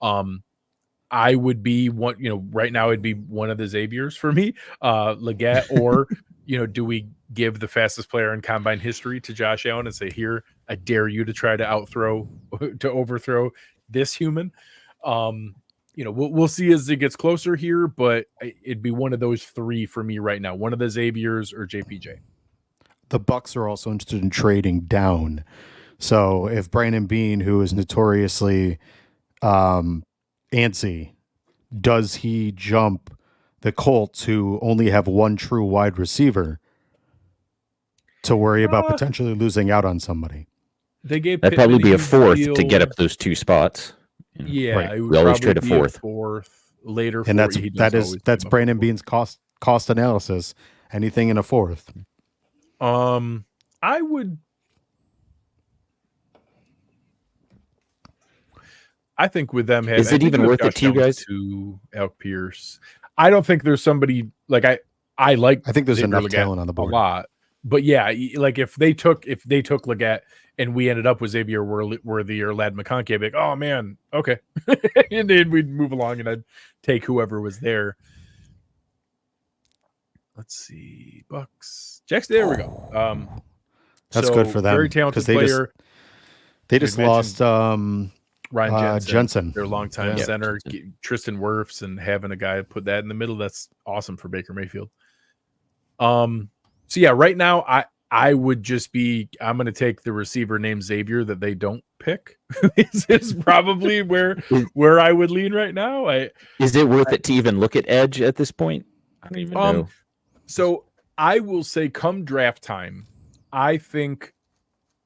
I would be one, right now it'd be one of the Xaviers for me, Leggett, or, do we give the fastest player in combine history to Josh Allen and say, here, I dare you to try to overthrow this human? We'll see as it gets closer here, but it'd be one of those 3 for me right now. One of the Xaviers or JPJ. The Bucks are also interested in trading down. So if Brandon Beane, who is notoriously antsy, does he jump the Colts, who only have one true wide receiver, to worry about potentially losing out on somebody? They gave that'd probably be a 4th to get up those 2 spots. Yeah, right. we always trade a 4th. Later, and that's Brandon Beane's cost analysis. Anything in a 4th. I would. I think with them having, is it even worth it to you guys? To Alec Pierce, I don't think there's somebody like I like. I think there's enough Leggett talent on the board. A lot, but yeah, like if they took Leggett and we ended up with Xavier Worthy or Ladd McConkey, I'd be like, oh man, okay, and then we'd move along and I'd take whoever was there. Let's see, Bucks, Jackson. There we go. That's good for them. Very talented player. They just lost Ryan Jensen, their longtime center, Tristan Wirfs, and having a guy put that in the middle, that's awesome for Baker Mayfield. So yeah, right now I would just I'm going to take the receiver named Xavier that they don't pick. This is probably where I would lean right now. Is it worth it to even look at edge at this point? I don't even know. So I will say, come draft time, I think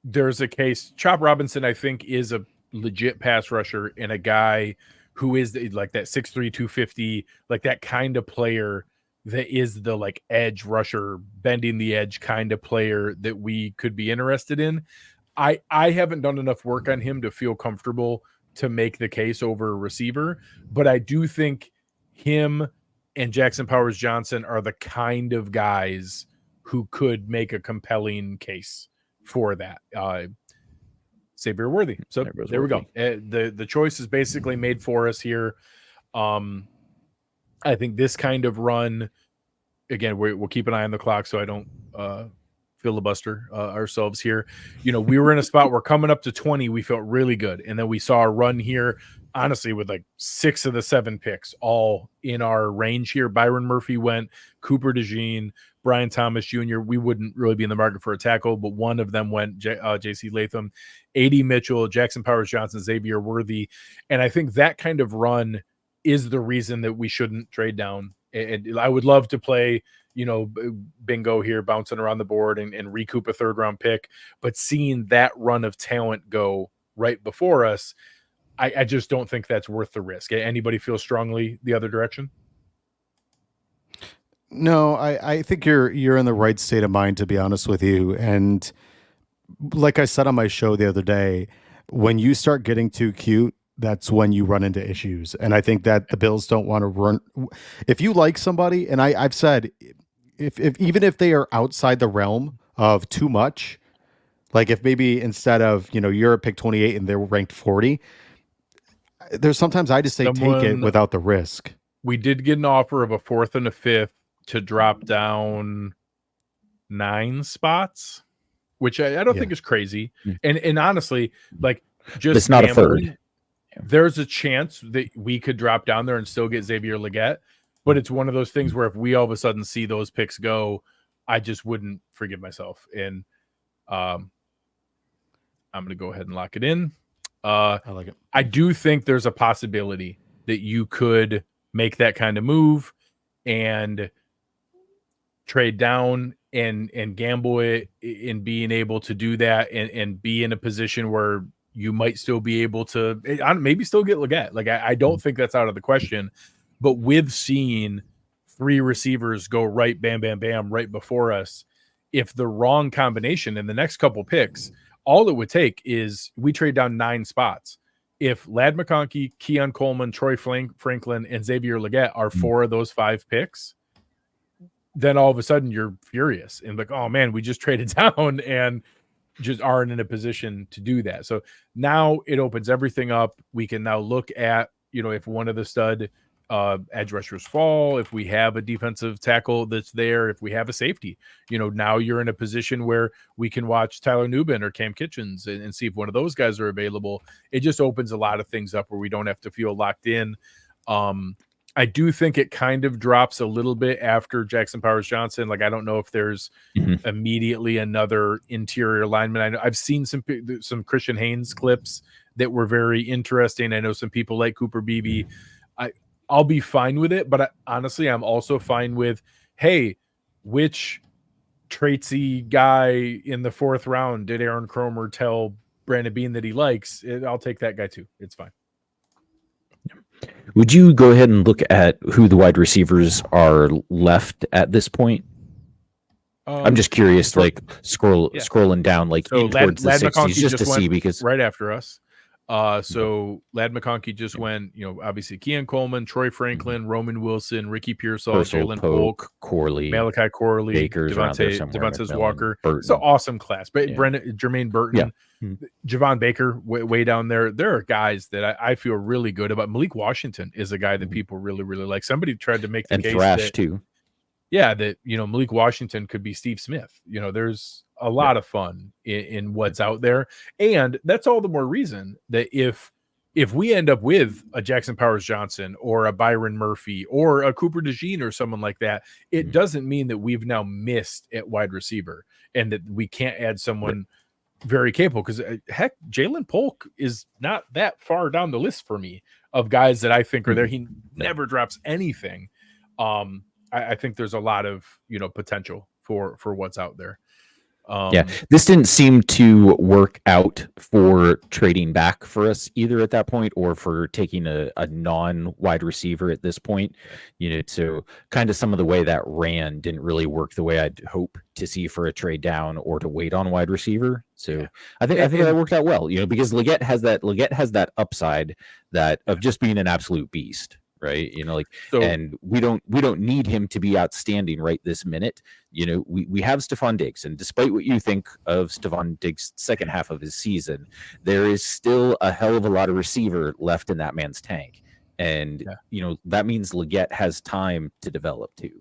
there's a case. Chop Robinson, I think, is a legit pass rusher and a guy who is like that 6'3", 250, like that kind of player that is the like edge rusher, bending the edge kind of player that we could be interested in. I haven't done enough work on him to feel comfortable to make the case over a receiver, but I do think him and Jackson Powers Johnson are the kind of guys who could make a compelling case for that. Xavier Worthy. So there we go. The choice is basically made for us here. I think this kind of run, again, we'll keep an eye on the clock so I don't filibuster ourselves here. We were in a spot where coming up to 20, we felt really good. And then we saw a run here, honestly, with like 6 of the 7 picks all in our range here. Byron Murphy went, Cooper DeJean, Brian Thomas Jr. We wouldn't really be in the market for a tackle, but one of them went, J.C. Latham, AD Mitchell, Jackson Powers Johnson, Xavier Worthy. And I think that kind of run is the reason that we shouldn't trade down. And I would love to play, bingo here, bouncing around the board and recoup a 3rd-round pick. But seeing that run of talent go right before us, I just don't think that's worth the risk. Anybody feel strongly the other direction? No, I think you're in the right state of mind, to be honest with you. And like I said on my show the other day, when you start getting too cute, that's when you run into issues. And I think that the Bills don't want to run. If you like somebody, and I've said, if even if they are outside the realm of too much, like if maybe instead of, you're at pick 28 and they're ranked 40, there's sometimes I just say take it without the risk. We did get an offer of a 4th and a 5th to drop down 9 spots, which I don't think is crazy. And honestly, like, just it's not a third. There's a chance that we could drop down there and still get Xavier Legette, but it's one of those things where if we all of a sudden see those picks go, I just wouldn't forgive myself. And I'm going to go ahead and lock it in. I like it. I do think there's a possibility that you could make that kind of move and trade down and gamble it in being able to do that and be in a position where you might still be able to maybe still get Legette. Like, I don't think that's out of the question, but with seeing 3 receivers go right, bam, bam, bam, right before us, if the wrong combination in the next couple picks, all it would take is we trade down 9 spots. If Ladd McConkey, Keon Coleman, Troy Franklin, and Xavier Legette are 4 of those 5 picks, then all of a sudden you're furious and like, oh man, we just traded down and just aren't in a position to do that. So now it opens everything up. We can now look at, if one of the stud edge rushers fall, if we have a defensive tackle that's there, if we have a safety, now you're in a position where we can watch Tyler Nubin or Cam Kitchens and see if one of those guys are available. It just opens a lot of things up where we don't have to feel locked in. I do think it kind of drops a little bit after Jackson Powers Johnson. Like, I don't know if there's immediately another interior lineman. I've seen some Christian Haynes clips that were very interesting. I know some people like Cooper Beebe. I'll be fine with it, but honestly, I'm also fine with, hey, which traitsy guy in the 4th round did Aaron Cromer tell Brandon Beane that he likes? I'll take that guy too. It's fine. Would you go ahead and look at who the wide receivers are left at this point? I'm just curious, scrolling down, in towards the 60s, just to see, because right after us. So Ladd McConkey just went, obviously Keon Coleman, Troy Franklin, Roman Wilson, Ricky Pearsall, Jalen Polk, Corley, Malachi Corley, Baker's Devontae Walker. It's an awesome class. But Jermaine Burton, Javon Baker, way down there. There are guys that I feel really good about. Malik Washington is a guy that people really, really like. Somebody tried to make the case Thrash too. Yeah, that Malik Washington could be Steve Smith. There's a lot of fun in what's out there, and that's all the more reason that if we end up with a Jackson Powers Johnson or a Byron Murphy or a Cooper DeJean or someone like that, it doesn't mean that we've now missed at wide receiver and that we can't add someone very capable. Because heck, Jalen Polk is not that far down the list for me of guys that I think are there. He never drops anything. I think there's a lot of potential for what's out there. This didn't seem to work out for trading back for us either at that point, or for taking a non-wide receiver at this point. So kind of some of the way that ran didn't really work the way I'd hope to see for a trade down or to wait on wide receiver. So I think that worked out well, because Legette has that upside of just being an absolute beast. Right. And we don't need him to be outstanding right this minute. We have Stephon Diggs, and despite what you think of Stephon Diggs' second half of his season, there is still a hell of a lot of receiver left in that man's tank. And, that means Legette has time to develop too.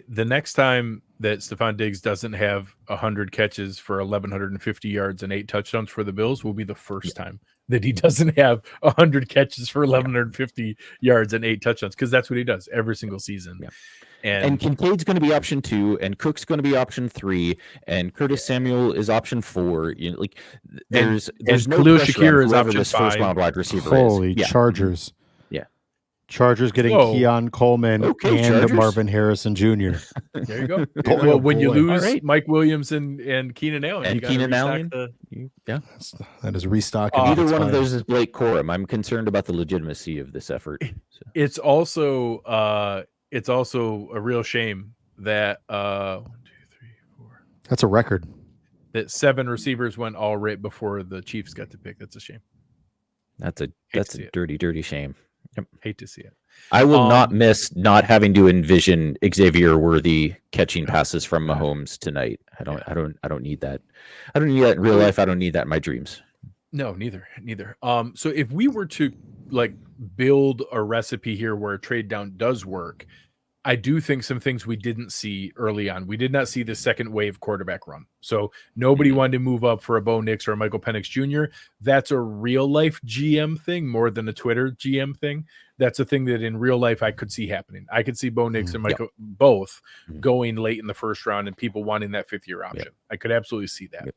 The next time that Stephon Diggs doesn't have 100 catches for 1,150 yards and 8 touchdowns for the Bills will be the first time that he doesn't have 100 catches for 1,150 yards and 8 touchdowns, because that's what he does every single season. Yeah. And Kincaid's going to be option 2, and Cook's going to be option 3, and Curtis Samuel is option 4. There's no Khalil pressure Shakir on is whoever option this 5. first round wide receiver Holy is. Chargers. Yeah. Chargers getting Keon Coleman and Chargers. Marvin Harrison Jr. There you go. Well, when you lose Mike Williams and Keenan Allen, and Keenan Allen, that is restocking. Either one of those is Blake Corum. I'm concerned about the legitimacy of this effort. So. It's also a real shame that 1, 2, 3, 4. That's a record. that 7 receivers went all right before the Chiefs got to pick. That's a shame. That's a dirty, dirty shame. Yep. Hate to see it. I will not miss not having to envision Xavier Worthy catching passes from Mahomes tonight. I don't need that. I don't need that in real life. I don't need that in my dreams. No, neither. So if we were to like build a recipe here where a trade down does work, I do think some things we didn't see early on. We did not see the second wave quarterback run. So nobody wanted to move up for a Bo Nix or a Michael Penix Jr. That's a real life GM thing more than a Twitter GM thing. That's a thing that in real life I could see happening. I could see Bo Nix and Michael both going late in the first round and people wanting that 5th-year option. I could absolutely see that.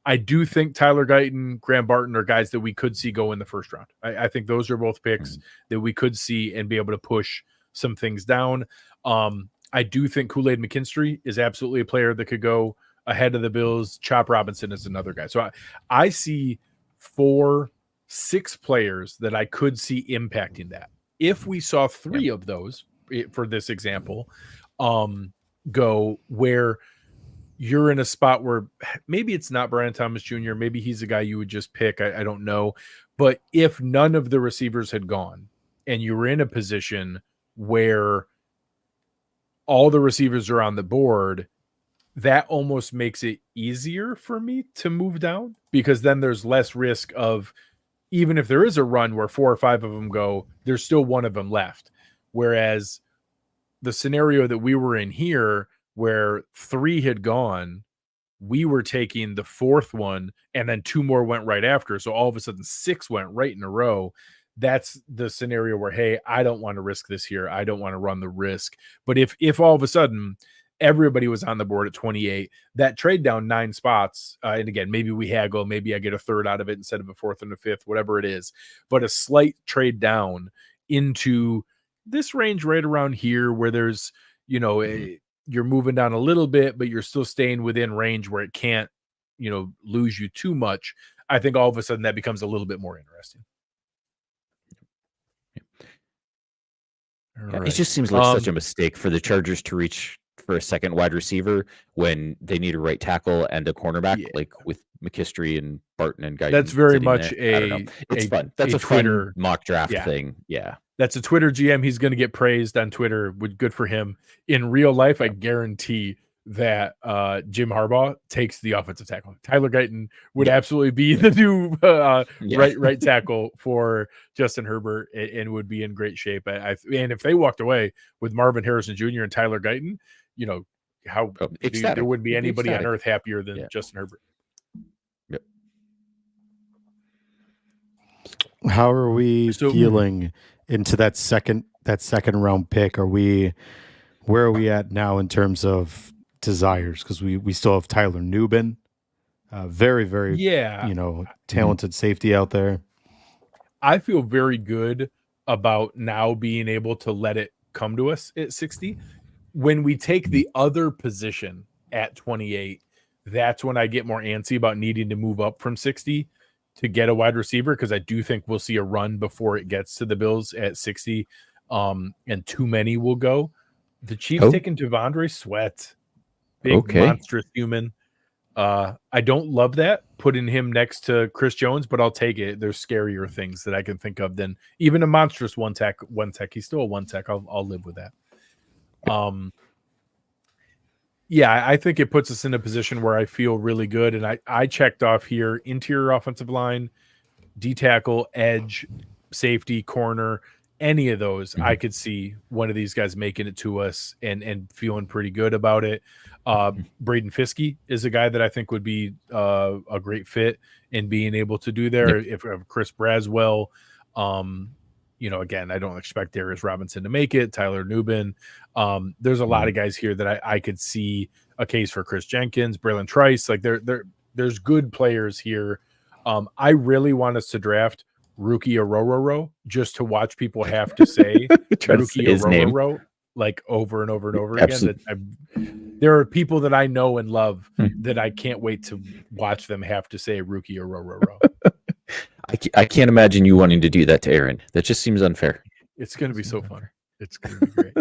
I do think Tyler Guyton, Graham Barton are guys that we could see go in the first round. I think those are both picks that we could see and be able to push some things down. I do think Kool-Aid McKinstry is absolutely a player that could go ahead of the Bills. Chop Robinson is another guy. So I see 4-6 players that I could see impacting that. If we saw 3 of those, for this example, go where you're in a spot where maybe it's not Brian Thomas Jr., maybe he's a guy you would just pick. I don't know. But if none of the receivers had gone and you were in a position where all the receivers are on the board, that almost makes it easier for me to move down, because then there's less risk of, even if there is a run where 4 or 5 of them go, there's still one of them left. Whereas the scenario that we were in here, where 3 had gone, we were taking the 4th one and then 2 more went right after. So all of a sudden 6 went right in a row. That's the scenario where, hey, I don't want to risk this here. I don't want to run the risk. But if all of a sudden everybody was on the board at 28, that trade down 9 spots, and again, maybe we haggle, maybe I get a 3rd out of it instead of a 4th and a 5th, whatever it is, but a slight trade down into this range right around here where there's, you're moving down a little bit, but you're still staying within range where it can't, lose you too much. I think all of a sudden that becomes a little bit more interesting. Yeah, it just seems like such a mistake for the Chargers to reach for a second wide receiver when they need a right tackle and a cornerback, like with McKinstry and Barton and Guyton. That's very much it's fun. That's a Twitter fun mock draft thing. Yeah. That's a Twitter GM. He's going to get praised on Twitter. Good for him. In real life, I guarantee that Jim Harbaugh takes the offensive tackle. Tyler Guyton would absolutely be the new right tackle for Justin Herbert and would be in great shape. And if they walked away with Marvin Harrison Jr. and Tyler Guyton, there wouldn't be anybody on earth happier than Justin Herbert. Yep. How are we feeling into that second round pick? Where are we at now in terms of desires? Because we still have Tyler Nubin, very, very talented safety out there. I feel very good about now being able to let it come to us at 60. When we take the other position at 28, that's when I get more antsy about needing to move up from 60 to get a wide receiver, because I do think we'll see a run before it gets to the Bills at 60, and too many will go. The Chiefs taking Devondre Sweat, big monstrous human. I don't love that, putting him next to Chris Jones, but I'll take it. There's scarier things that I can think of than even a monstrous one tech. He's still a one tech. I'll live with that. I think it puts us in a position where I feel really good. And I checked off here: interior offensive line, D tackle, edge, safety, corner. Any of those, I could see one of these guys making it to us and feeling pretty good about it. Braden Fiske is a guy that I think would be a great fit in being able to do there. If Chris Braswell, again, I don't expect Darius Robinson to make it. Tyler Nubin. There's a lot of guys here that I could see a case for. Chris Jenkins, Braylon Trice. Like there's good players here. I really want us to draft Rookie Orororo just to watch people have to say Rookie Orororo like over and over and over again. There are people that I know and love that I can't wait to watch them have to say Rookie Orororo. I can't imagine you wanting to do that to Aaron. That just seems unfair. It's going to be so fun. It's going to be great.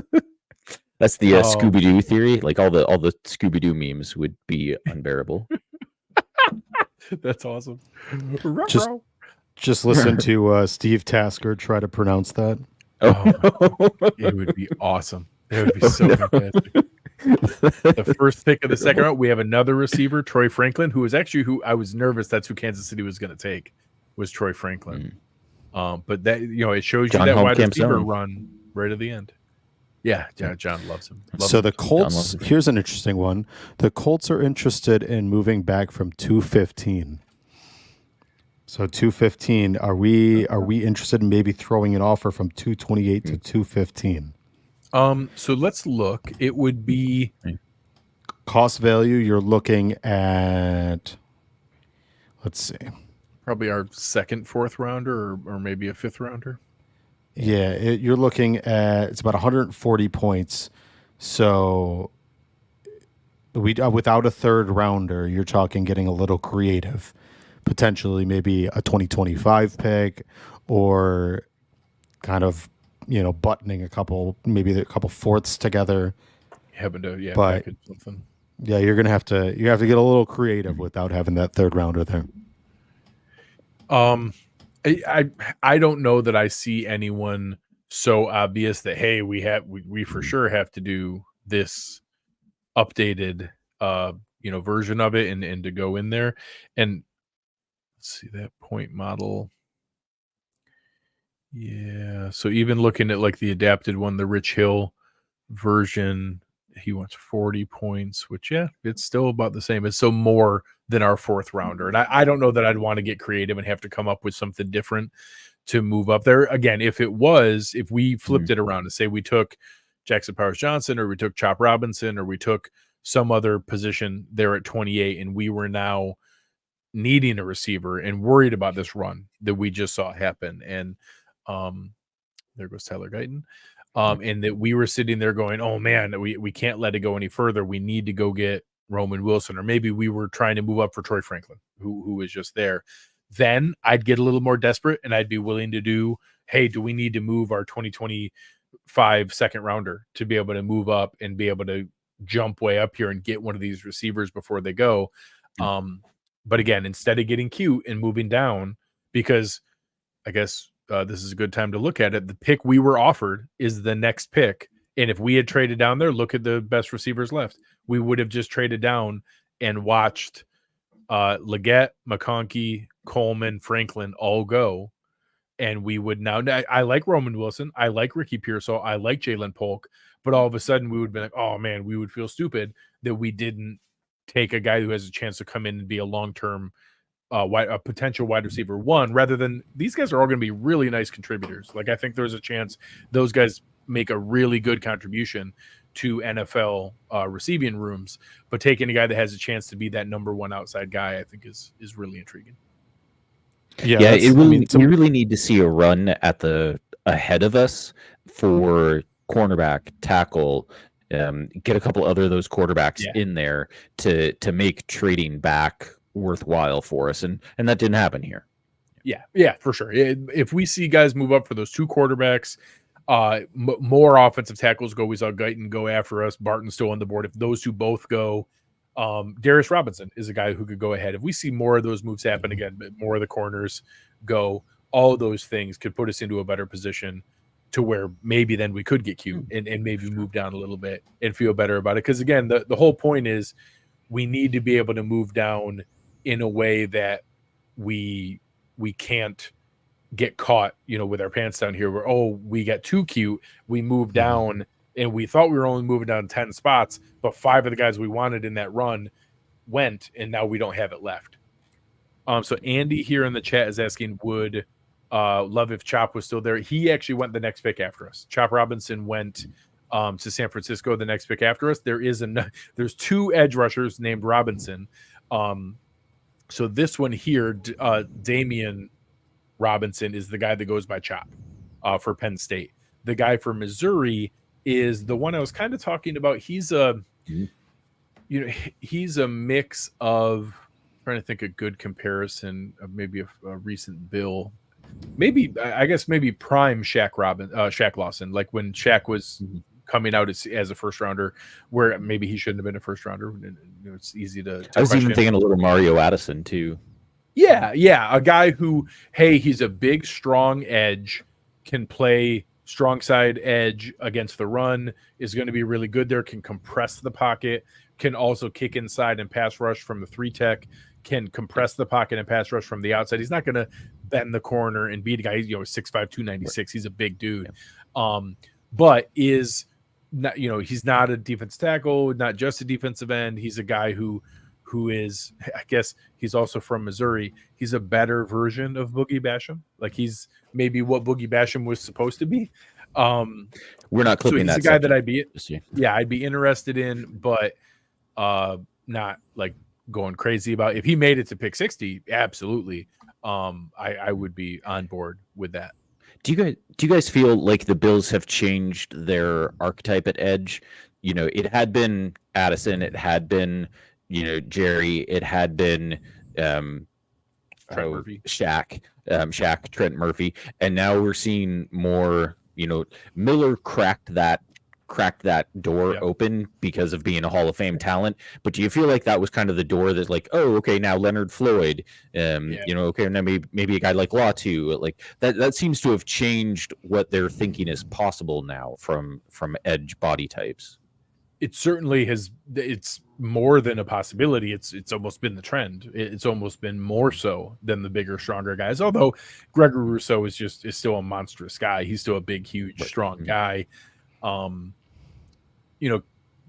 That's the Oh. Scooby Doo theory. Like all the Scooby Doo memes would be unbearable. That's awesome. Just listen to Steve Tasker try to pronounce that. Oh, it would be awesome. It would be so fantastic. The first pick of the second round, we have another receiver, Troy Franklin, who I was nervous that's who Kansas City was going to take, was Troy Franklin. But that, it shows you that wide receiver run right at the end. Yeah, John loves him. So the Colts, here's an interesting one. The Colts are interested in moving back from 215. So 215, are we interested in maybe throwing an offer from 228 to 215? So let's look. It would be cost value. You're looking at, let's see, probably our second, fourth rounder, or maybe a fifth rounder. Yeah, you're looking at, it's about 140 points. So without a third rounder, you're talking getting a little creative, potentially maybe a 2025 pick, or kind of buttoning maybe a couple fourths together. Having to package something. Yeah, you're gonna have to get a little creative without having that third rounder there. I don't know that I see anyone so obvious that, hey, we for sure have to do this updated version of it and to go in there. And let's see that point model. Yeah, so even looking at like the adapted one, the Rich Hill version, he wants 40 points, which it's still about the same. It's so more than our fourth rounder. And I don't know that I'd want to get creative and have to come up with something different to move up there. Again, if we flipped it around and say we took Jackson Powers Johnson, or we took Chop Robinson, or we took some other position there at 28, and we were now needing a receiver and worried about this run that we just saw happen. And there goes Tyler Guyton. And that we were sitting there going, oh man, we can't let it go any further. We need to go get Roman Wilson, or maybe we were trying to move up for Troy Franklin, who was just there. Then I'd get a little more desperate and I'd be willing to do, hey, do we need to move our 2025 second rounder to be able to move up and be able to jump way up here and get one of these receivers before they go? But again, instead of getting cute and moving down, because I guess this is a good time to look at it. The pick we were offered is the next pick. And if we had traded down there, look at the best receivers left. We would have just traded down and watched Leggett, McConkey, Coleman, Franklin all go. And we would now, I like Roman Wilson. I like Ricky Pearsall. I like Jalen Polk. But all of a sudden we would be like, oh man, we would feel stupid that we didn't take a guy who has a chance to come in and be a long-term a potential wide receiver one, rather than these guys are all going to be really nice contributors. Like I think there's a chance those guys make a really good contribution to NFL receiving rooms, but taking a guy that has a chance to be that number one outside guy, I think is really intriguing. Yeah, we really need to see a run at the ahead of us for cornerback, tackle, get a couple other of those quarterbacks in there to make trading back worthwhile for us, and that didn't happen here. Yeah, for sure. If we see guys move up for those two quarterbacks, more offensive tackles go. We saw Guyton go after us. Barton's still on the board. If those two both go, Darius Robinson is a guy who could go ahead. If we see more of those moves happen again, but more of the corners go, all of those things could put us into a better position to where maybe then we could get cute and maybe move down a little bit and feel better about it. Because again, the whole point is we need to be able to move down in a way that we can't get caught, with our pants down here where, we get too cute. We move down and we thought we were only moving down 10 spots, but 5 of the guys we wanted in that run went, and now we don't have it left. So Andy here in the chat is asking, would love if Chop was still there. He actually went the next pick after us. Chop Robinson went to San Francisco the next pick after us. There's 2 edge rushers named Robinson. So this one here, Damian Robinson, is the guy that goes by Chop for Penn State. The guy for Missouri is the one I was kind of talking about. He's he's a mix of, trying to think a good comparison of maybe a recent Bill. Maybe prime Shaq Lawson, like when Shaq was coming out as a first rounder, where maybe he shouldn't have been a first rounder. It's easy to I was even question. thinking a little Mario Addison too. Yeah, a guy who, hey, he's a big, strong edge, can play strong side edge against the run, is going to be really good there, can compress the pocket, can also kick inside and pass rush from the 3-tech, can compress the pocket and pass rush from the outside. He's not going to bend the corner and beat a guy, 6'5", 296. He's a big dude. But is not, he's not a defensive tackle, not just a defensive end. He's a guy who is, I guess he's also from Missouri. He's a better version of Boogie Basham. Like he's maybe what Boogie Basham was supposed to be. We're not clipping so he's that. A guy that I'd be interested in, but not like going crazy about. If he made it to pick 60, absolutely. I would be on board with that. Do you guys feel like the Bills have changed their archetype at edge? It had been Addison, it had been Jerry, it had been Trent Murphy. Shaq, Trent Murphy, and now we're seeing more. Miller cracked that door open because of being a Hall of Fame talent. But do you feel like that was kind of the door that's like, oh, okay, now Leonard Floyd, okay, now maybe a guy like Latu, like that seems to have changed what they're thinking is possible now from edge body types. It certainly has. It's more than a possibility. It's almost been the trend. It's almost been more so than the bigger, stronger guys. Although Gregory Rousseau is still a monstrous guy. He's still a big, huge, strong guy.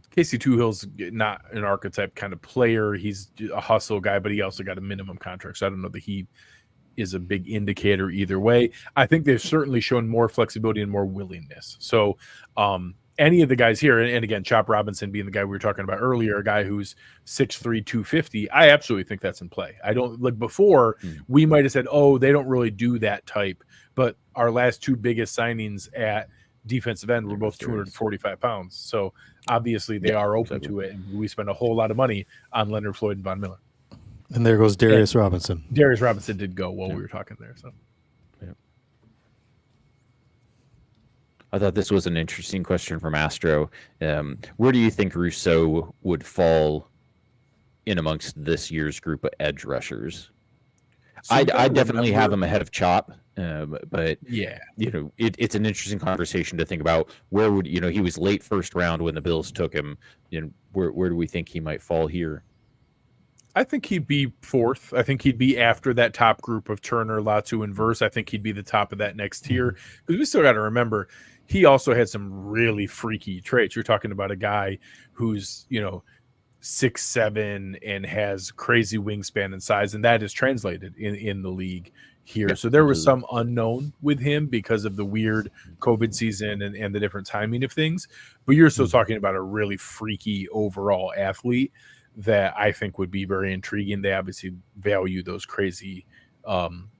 Casey Tuhill's not an archetype kind of player. He's a hustle guy, but he also got a minimum contract. So I don't know that he is a big indicator either way. I think they've certainly shown more flexibility and more willingness. So any of the guys here, and again, Chop Robinson being the guy we were talking about earlier, a guy who's 6'3", 250, I absolutely think that's in play. I don't like before we might have said, oh, they don't really do that type, but our last two biggest signings at defensive end were both 245 pounds. So obviously they are open to it. And we spent a whole lot of money on Leonard Floyd and Von Miller. And there goes Darius Robinson. Darius Robinson did go while we were talking there. So I thought this was an interesting question from Astro. Where do you think Rousseau would fall in amongst this year's group of edge rushers? I definitely have him ahead of Chop, but yeah, it's an interesting conversation to think about. Where would he was late first round when the Bills took him. Where do we think he might fall here? I think he'd be fourth. I think he'd be after that top group of Turner, Latu, and Verse. I think he'd be the top of that next tier because we still got to remember he also had some really freaky traits. You're talking about a guy who's 6'7" and has crazy wingspan and size, and that is translated in the league here. So there was some unknown with him because of the weird COVID season and the different timing of things. But you're still talking about a really freaky overall athlete that I think would be very intriguing. They obviously value those crazy,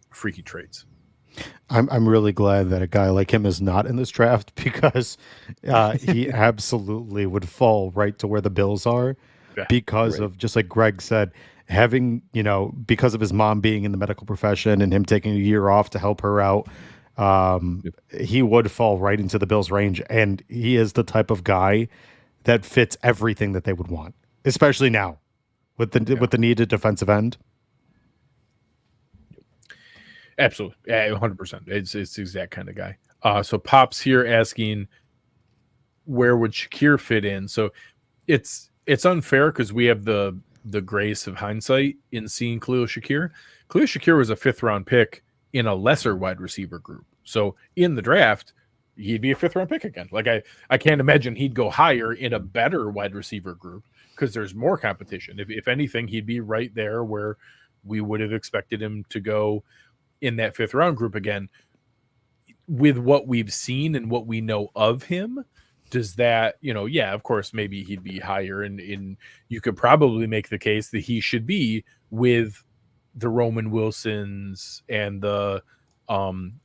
freaky traits. I'm really glad that a guy like him is not in this draft because he absolutely would fall right to where the Bills are because of, just like Greg said, having, because of his mom being in the medical profession and him taking a year off to help her out, he would fall right into the Bills' range. And he is the type of guy that fits everything that they would want, especially now with the needed defensive end. Absolutely. Yeah, 100%. It's the exact kind of guy. So Pop's here asking where would Shakir fit in? So it's unfair because we have the grace of hindsight in seeing Khalil Shakir. Khalil Shakir was a 5th round pick in a lesser wide receiver group. So in the draft, he'd be a 5th round pick again. Like I can't imagine he'd go higher in a better wide receiver group because there's more competition. If anything, he'd be right there where we would have expected him to go in that 5th round group again. With what we've seen and what we know of him, does that, of course, maybe he'd be higher, and you could probably make the case that he should be with the Roman Wilsons and the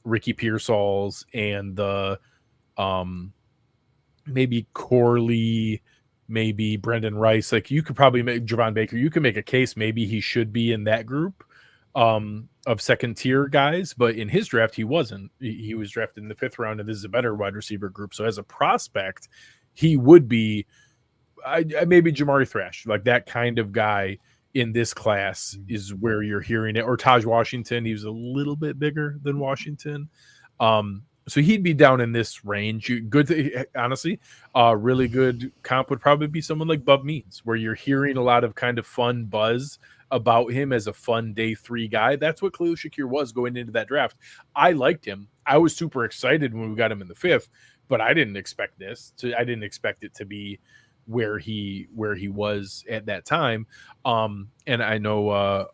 Ricky Pearsalls and the maybe Corley, maybe Brendan Rice. Like you could probably make Javon Baker. You can make a case maybe he should be in that group of second tier guys, but in his draft he wasn't. He was drafted in the 5th round, and this is a better wide receiver group. So as a prospect, he would be maybe Jamari Thrash, like that kind of guy in this class is where you're hearing it. Or Taj Washington, he was a little bit bigger than Washington. So he'd be down in this range. Honestly, really good comp would probably be someone like Bub Means, where you're hearing a lot of kind of fun buzz about him as a fun day 3 guy. That's what Khalil Shakir was going into that draft. I liked him. I was super excited when we got him in the 5th, but I didn't expect I didn't expect it to be where he was at that time. And I know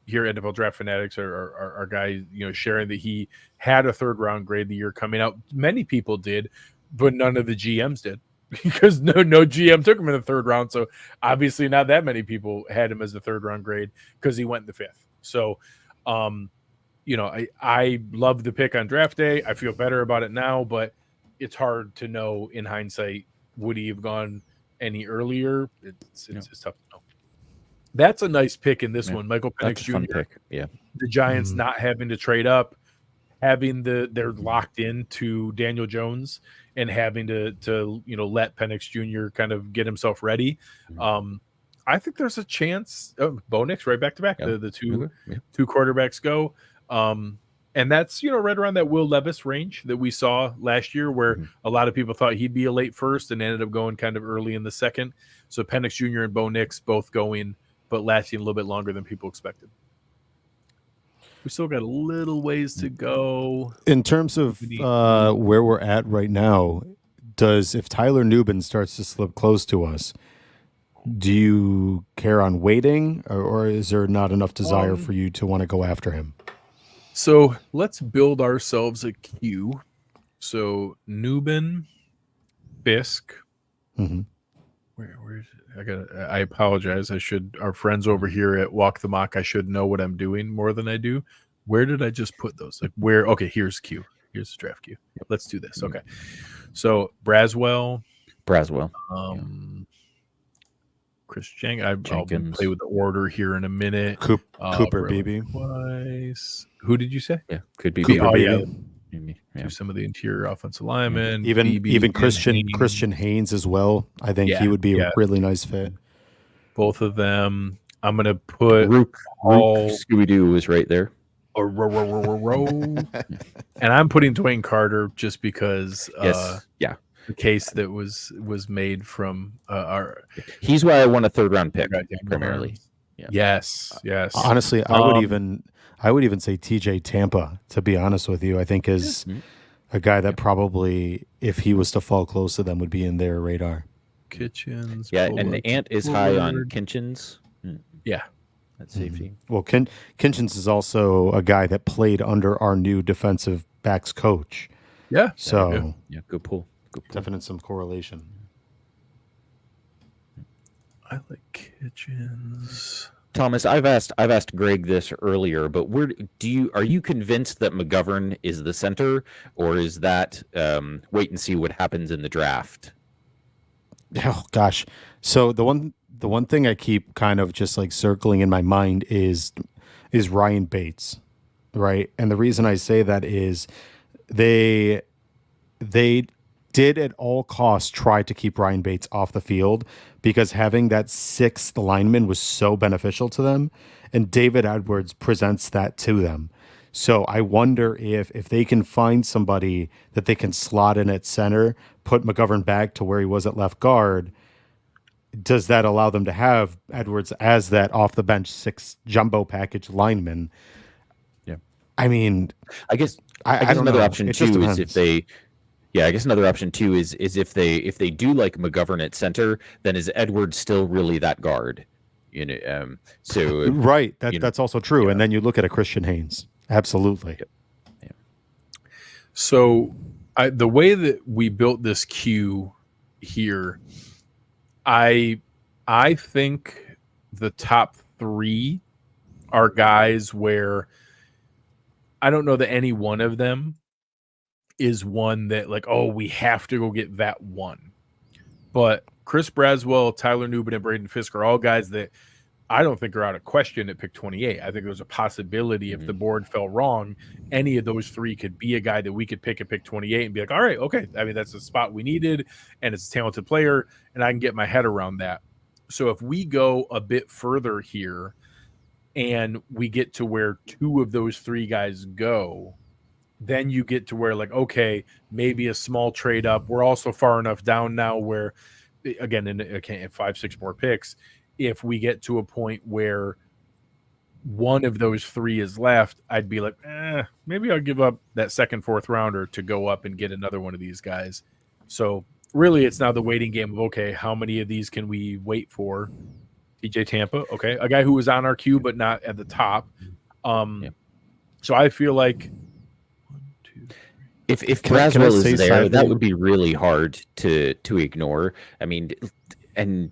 here at NFL Draft Fanatics, our guy, sharing that he had a 3rd round grade the year coming out. Many people did, but none of the GMs did because no GM took him in the 3rd round. So obviously not that many people had him as the 3rd round grade because he went in the 5th. So, I love the pick on draft day. I feel better about it now, but it's hard to know in hindsight, would he have gone any earlier? It's tough to know. That's a nice pick in this one. Michael Penix Jr. Pick. Yeah. The Giants not having to trade up, having they're locked into Daniel Jones and having to let Penix Jr. kind of get himself ready. I think there's a chance. Bo Nix right back to back. The two quarterbacks go. And that's, right around that Will Levis range that we saw last year where a lot of people thought he'd be a late 1st and ended up going kind of early in the 2nd. So Penix Jr. and Bo Nix both going, but lasting a little bit longer than people expected. We still got a little ways to go. In terms of where we're at right now, if Tyler Nubin starts to slip close to us, do you care on waiting or is there not enough desire for you to want to go after him? So let's build ourselves a queue. So Nubin, Fisk. Where is it? I apologize. Our friends over here at Walk the Mock, I should know what I'm doing more than I do. Where did I just put those? Like where? Okay, here's queue. Here's the draft queue. Let's do this. Okay. So Braswell. Chris Jenkins. I'll play with the order here in a minute. Cooper Beebe. Twice. Who did you say? Yeah, could be Cooper Beebe. Yeah. To some of the interior offensive linemen. Even Christian Haynes as well. I think he would be a really nice fit. Both of them. I'm going to put Rook Scooby-Doo was right there. And I'm putting Dwayne Carter just because the case that was made from he's why I won a 3rd round pick primarily. Yeah. Yes. Honestly, I would even say TJ Tampa, to be honest with you. I think is a guy that probably, if he was to fall close to them, would be in their radar. Kitchens. Yeah, and the Ant is high on Kitchens. Yeah. That's safety. Well, Kitchens is also a guy that played under our new defensive backs coach. Yeah. So good pull. Definite some correlation. I like Kitchens. Thomas, I've asked Greg this earlier, but are you convinced that McGovern is the center, or is that wait and see what happens in the draft? Oh gosh. So the one thing I keep kind of just like circling in my mind is Ryan Bates, right? And the reason I say that is they did at all costs try to keep Ryan Bates off the field because having that 6th lineman was so beneficial to them, and David Edwards presents that to them. So I wonder if they can find somebody that they can slot in at center, put McGovern back to where he was at left guard. Does that allow them to have Edwards as that off the bench 6 jumbo package lineman? Yeah. I mean, I guess another option too is if they. Yeah, I guess another option too is if they do like McGovern at center, then is Edwards still really that guard? So right, that's also true. Yeah. And then you look at a Christian Haynes, absolutely. Yeah. So the way that we built this queue here, I think the top 3 are guys where I don't know that any one of them is one that like, oh, we have to go get that one. But Chris Braswell, Tyler Nubin, and Braden Fisk are all guys that I don't think are out of question at pick 28. I think there's a possibility if the board fell wrong, any of those three could be a guy that we could pick at pick 28 and be like, all right, okay. I mean, that's the spot we needed, and it's a talented player, and I can get my head around that. So if we go a bit further here and we get to where two of those three guys go, then you get to where, like, okay, maybe a small trade up. We're also far enough down now where, again, in 5-6 more picks, if we get to a point where one of those three is left, I'd be like, maybe I'll give up that second, fourth rounder to go up and get another one of these guys. So really, it's now the waiting game of, okay, how many of these can we wait for? TJ Tampa, okay, a guy who was on our queue but not at the top. So I feel like if Braswell is there, that would be really hard to ignore. I mean, and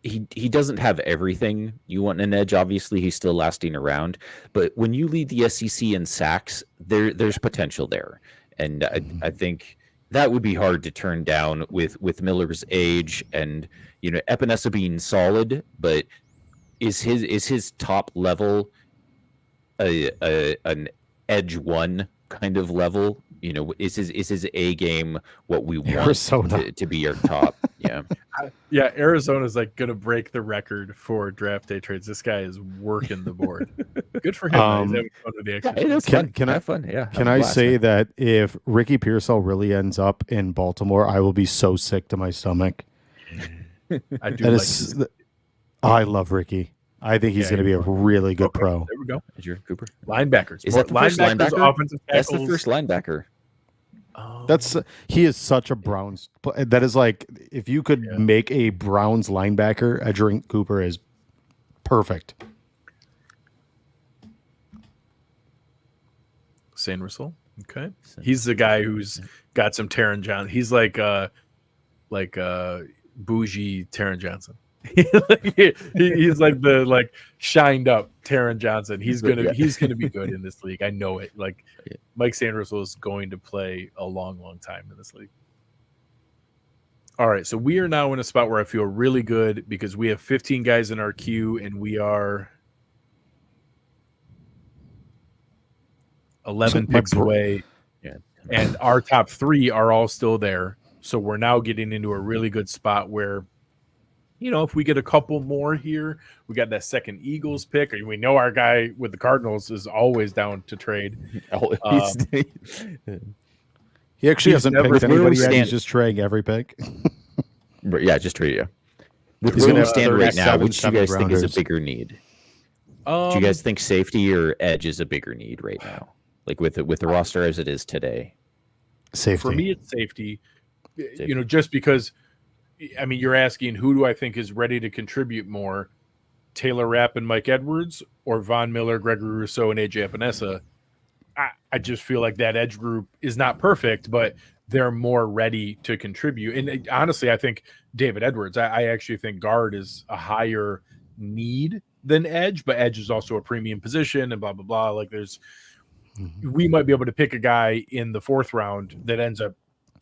he doesn't have everything you want in an edge. Obviously, he's still lasting around. But when you lead the SEC in sacks, there's potential there. And I think that would be hard to turn down with Miller's age and, you know, Epinesa being solid. But is his top level an edge one kind of level? You know, is his A game what we want to be our top? Yeah. Yeah, Arizona's like going to break the record for draft day trades. This guy is working the board. Good for him. He's having fun with the exercise. Can I have fun? Yeah. Can I say that if Ricky Pearsall really ends up in Baltimore, I will be so sick to my stomach. I do I love Ricky. I think he's going to be a really good pro. There we go. Is your Cooper? Linebackers. Is that the first linebacker? Offensive That's tackles. the first linebacker. He is such a Browns. That is like, if you could make a Browns linebacker, Edgerrin Cooper is perfect. San Russell. Okay. He's the guy who's got some Taron Johnson. He's like bougie Taron Johnson. He's like the shined up Taron Johnson. He's gonna be good in this league. I know it. Like Mike Sandersville is going to play a long time in this league. All right, so we are now in a spot where I feel really good because we have 15 guys in our queue and we are 11 picks away. Yeah. And our top three are all still there. So we're now getting into a really good spot where, you know, if we get a couple more here, we got that second Eagles pick. We know our guy with the Cardinals is always down to trade. He actually hasn't picked anybody yet. He's just trading every pick. Yeah, just trade you. With where we stand right now, which do you guys think is a bigger need? Do you guys think safety or edge is a bigger need right now? Like with the roster as it is today? Safety. For me, it's safety. You know, just because, I mean, you're asking who do I think is ready to contribute more, Taylor Rapp and Mike Edwards, or Von Miller, Gregory Rousseau, and AJ Epinesa. I just feel like that edge group is not perfect, but they're more ready to contribute. And honestly, I think David Edwards, I actually think guard is a higher need than edge, but edge is also a premium position and blah, blah, blah. Like we might be able to pick a guy in the fourth round that ends up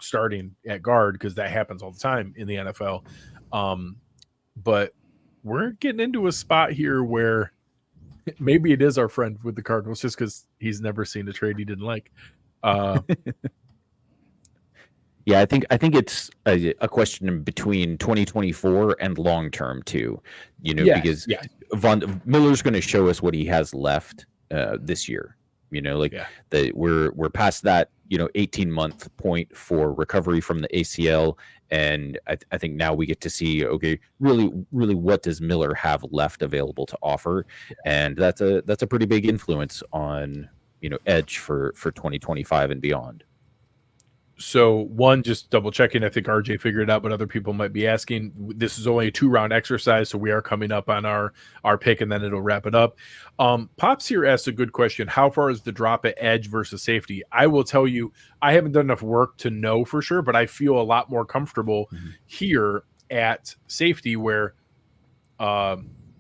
starting at guard because that happens all the time in the NFL. But we're getting into a spot here where maybe it is our friend with the Cardinals just because he's never seen a trade he didn't like. Yeah, I think it's a question between 2024 and long term too. You know, because Von Miller's going to show us what he has left this year. You know, that we're past that 18-month point for recovery from the ACL, and I think now we get to see really what does Miller have left available to offer, and that's a pretty big influence on edge for 2025 and beyond. So one, just double checking, I think RJ figured it out, but other people might be asking, this is only a 2-round exercise, so we are coming up on our pick and then it'll wrap it up. Pops here asked a good question. How far is the drop at edge versus safety? I will tell you, I haven't done enough work to know for sure, but I feel a lot more comfortable here at safety where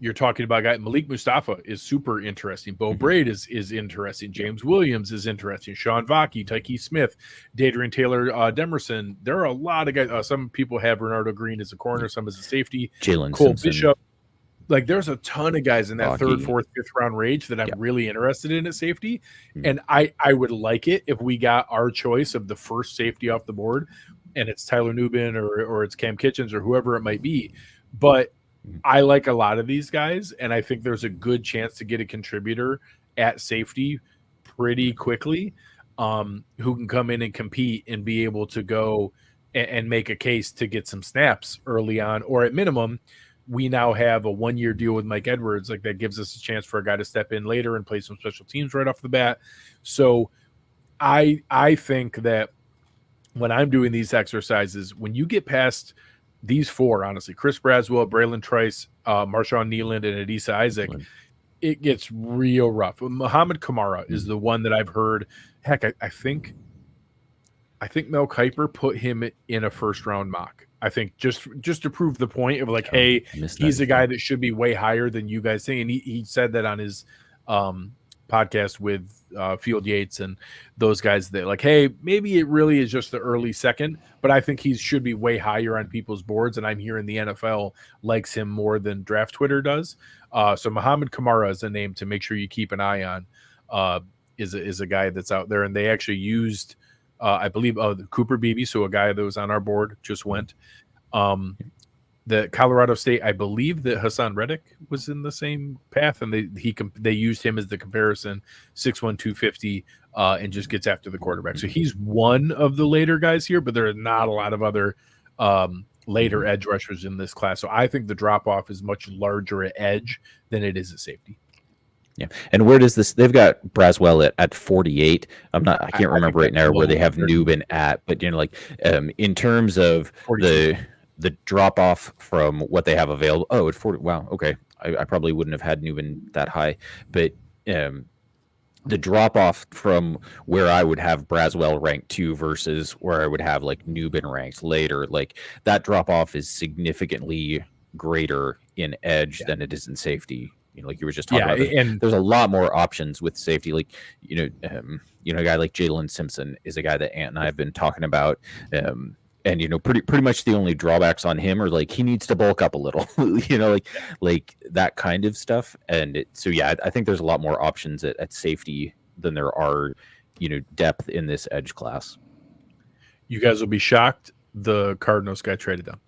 you're talking about a guy. Malik Mustafa is super interesting. Bo Braid is interesting. James Williams is interesting. Sean Vaki, Tyke Smith, Dadrian Taylor, Demerson. There are a lot of guys. Some people have Bernardo Green as a corner, some as a safety. Jalen Cole Simpson. Bishop. Like there's a ton of guys in that Rocky. third, fourth, fifth round range that I'm Yeah. really interested in at safety. Mhm. And I would like it if we got our choice of the first safety off the board and it's Tyler Nubin or it's Cam Kitchens or whoever it might be. But Mhm. I like a lot of these guys, and I think there's a good chance to get a contributor at safety pretty quickly, who can come in and compete and be able to go and make a case to get some snaps early on, or at minimum, we now have a 1-year deal with Mike Edwards. Like that gives us a chance for a guy to step in later and play some special teams right off the bat. So I think that when I'm doing these exercises, when you get past these four, honestly, Chris Braswell, Braylon Trice, Marshawn Nealand, and Adisa Isaac, it gets real rough. Muhammad Kamara is the one that I've heard. Heck, I think Mel Kiper put him in a first round mock. I think just to prove the point of like, hey, he's a guy that should be way higher than you guys think. And he said that on his podcast with Field Yates and those guys that like, hey, maybe it really is just the early second, but I think he should be way higher on people's boards. And I'm hearing the NFL likes him more than Draft Twitter does. So Muhammad Kamara is a name to make sure you keep an eye on. Is a guy that's out there, and they actually used. I believe Cooper Beebe, so a guy that was on our board just went. The Colorado State, I believe that Hassan Reddick was in the same path, and they used him as the comparison, 6'1", 250, and just gets after the quarterback. So he's one of the later guys here, but there are not a lot of other later edge rushers in this class. So I think the drop off is much larger at edge than it is at safety. Yeah, and where does this? They've got Braswell at 48. I can't remember right now where they have Nubin at, but like in terms of 42. the drop off from what they have available. Oh, at 40. Wow. Okay, I probably wouldn't have had Nubin that high, but the drop off from where I would have Braswell ranked 2 versus where I would have like Nubin ranked later, like that drop off is significantly greater in edge than it is in safety. Like you were just talking about, and there's a lot more options with safety. Like, a guy like Jalen Simpson is a guy that Ant and I have been talking about. And, pretty much the only drawbacks on him are like, he needs to bulk up a little, like that kind of stuff. And I think there's a lot more options at safety than there are, depth in this edge class. You guys will be shocked. The Cardinals got traded down.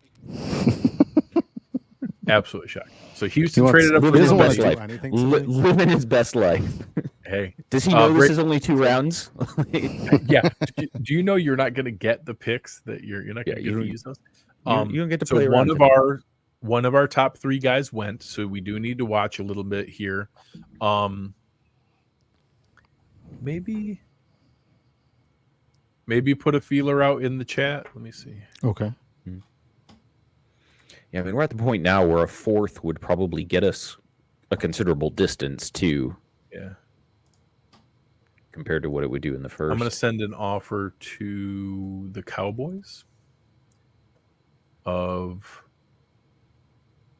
Absolutely shocked. So Houston traded up for his best life. Living his best life. Hey, does he know this is only 2 rounds? Yeah. Do you know you're not going to get the picks that you're not going to get to use those? You don't get to play. So one of our top 3 guys went. So we do need to watch a little bit here. Maybe put a feeler out in the chat. Let me see. Okay. Yeah, I mean, we're at the point now where a 4th would probably get us a considerable distance too. Yeah. Compared to what it would do in the first. I'm going to send an offer to the Cowboys of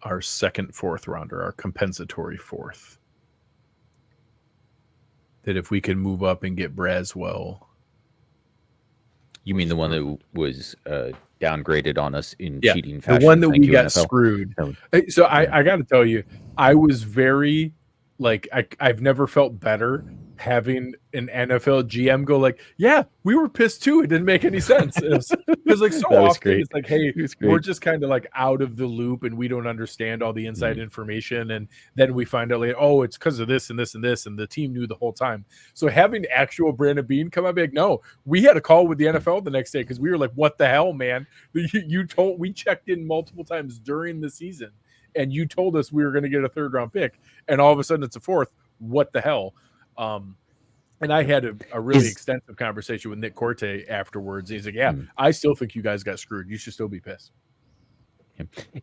our second 4th rounder, our compensatory 4th. That if we can move up and get Braswell. You mean the one that was downgraded on us in cheating fashion? The one that we got screwed. So I got to tell you, I was very, I've never felt better having an NFL GM go like, yeah, we were pissed too. It didn't make any sense. It was like so often great. It's like, hey, we're just kind of like out of the loop and we don't understand all the inside information. And then we find out later, oh, it's because of this and this and this. And the team knew the whole time. So having actual Brandon Beane come up and be like, no, we had a call with the NFL the next day because we were like, what the hell, man? We checked in multiple times during the season and you told us we were going to get a 3rd round pick. And all of a sudden it's a 4th. What the hell? And I had a really extensive conversation with Nick Corte afterwards. He's like, yeah, I still think you guys got screwed. You should still be pissed.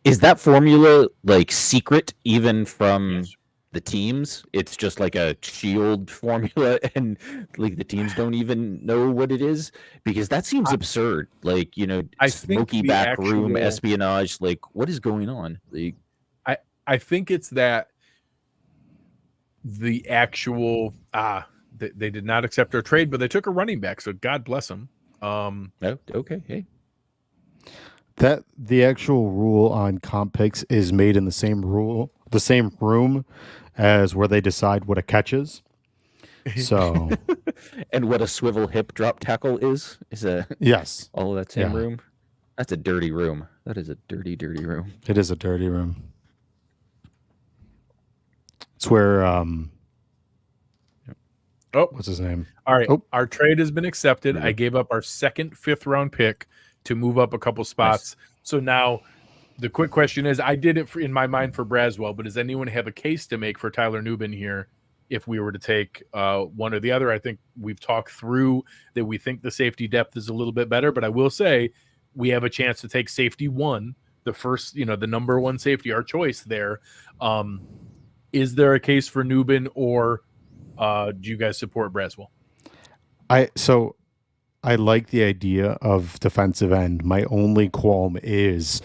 Is that formula like secret even from the teams? It's just like a shield formula and like the teams don't even know what it is? Because that seems absurd. Like, smoky back room espionage. Like, what is going on? Like, I think it's that the actual they did not accept our trade, but they took a running back, so God bless them. Okay. Hey, That the actual rule on comp picks is made in the same room as where they decide what a catch is. So And what a swivel hip drop tackle is yes, all of that same yeah, room. That's a dirty room. That is a dirty, dirty room. it is a dirty room. It's where Oh, what's his name? all right. Oh. Our trade has been accepted. Mhm. I gave up our second 5th round pick to move up a couple spots. So now the quick question is, I did it in my mind for Braswell, but does anyone have a case to make for Tyler Nubin here if we were to take one or the other? I think we've talked through that we think the safety depth is a little bit better, but I will say we have a chance to take safety 1, the first, the number 1 safety, our choice there. Is there a case for Nubin, or do you guys support Braswell? I like the idea of defensive end. My only qualm is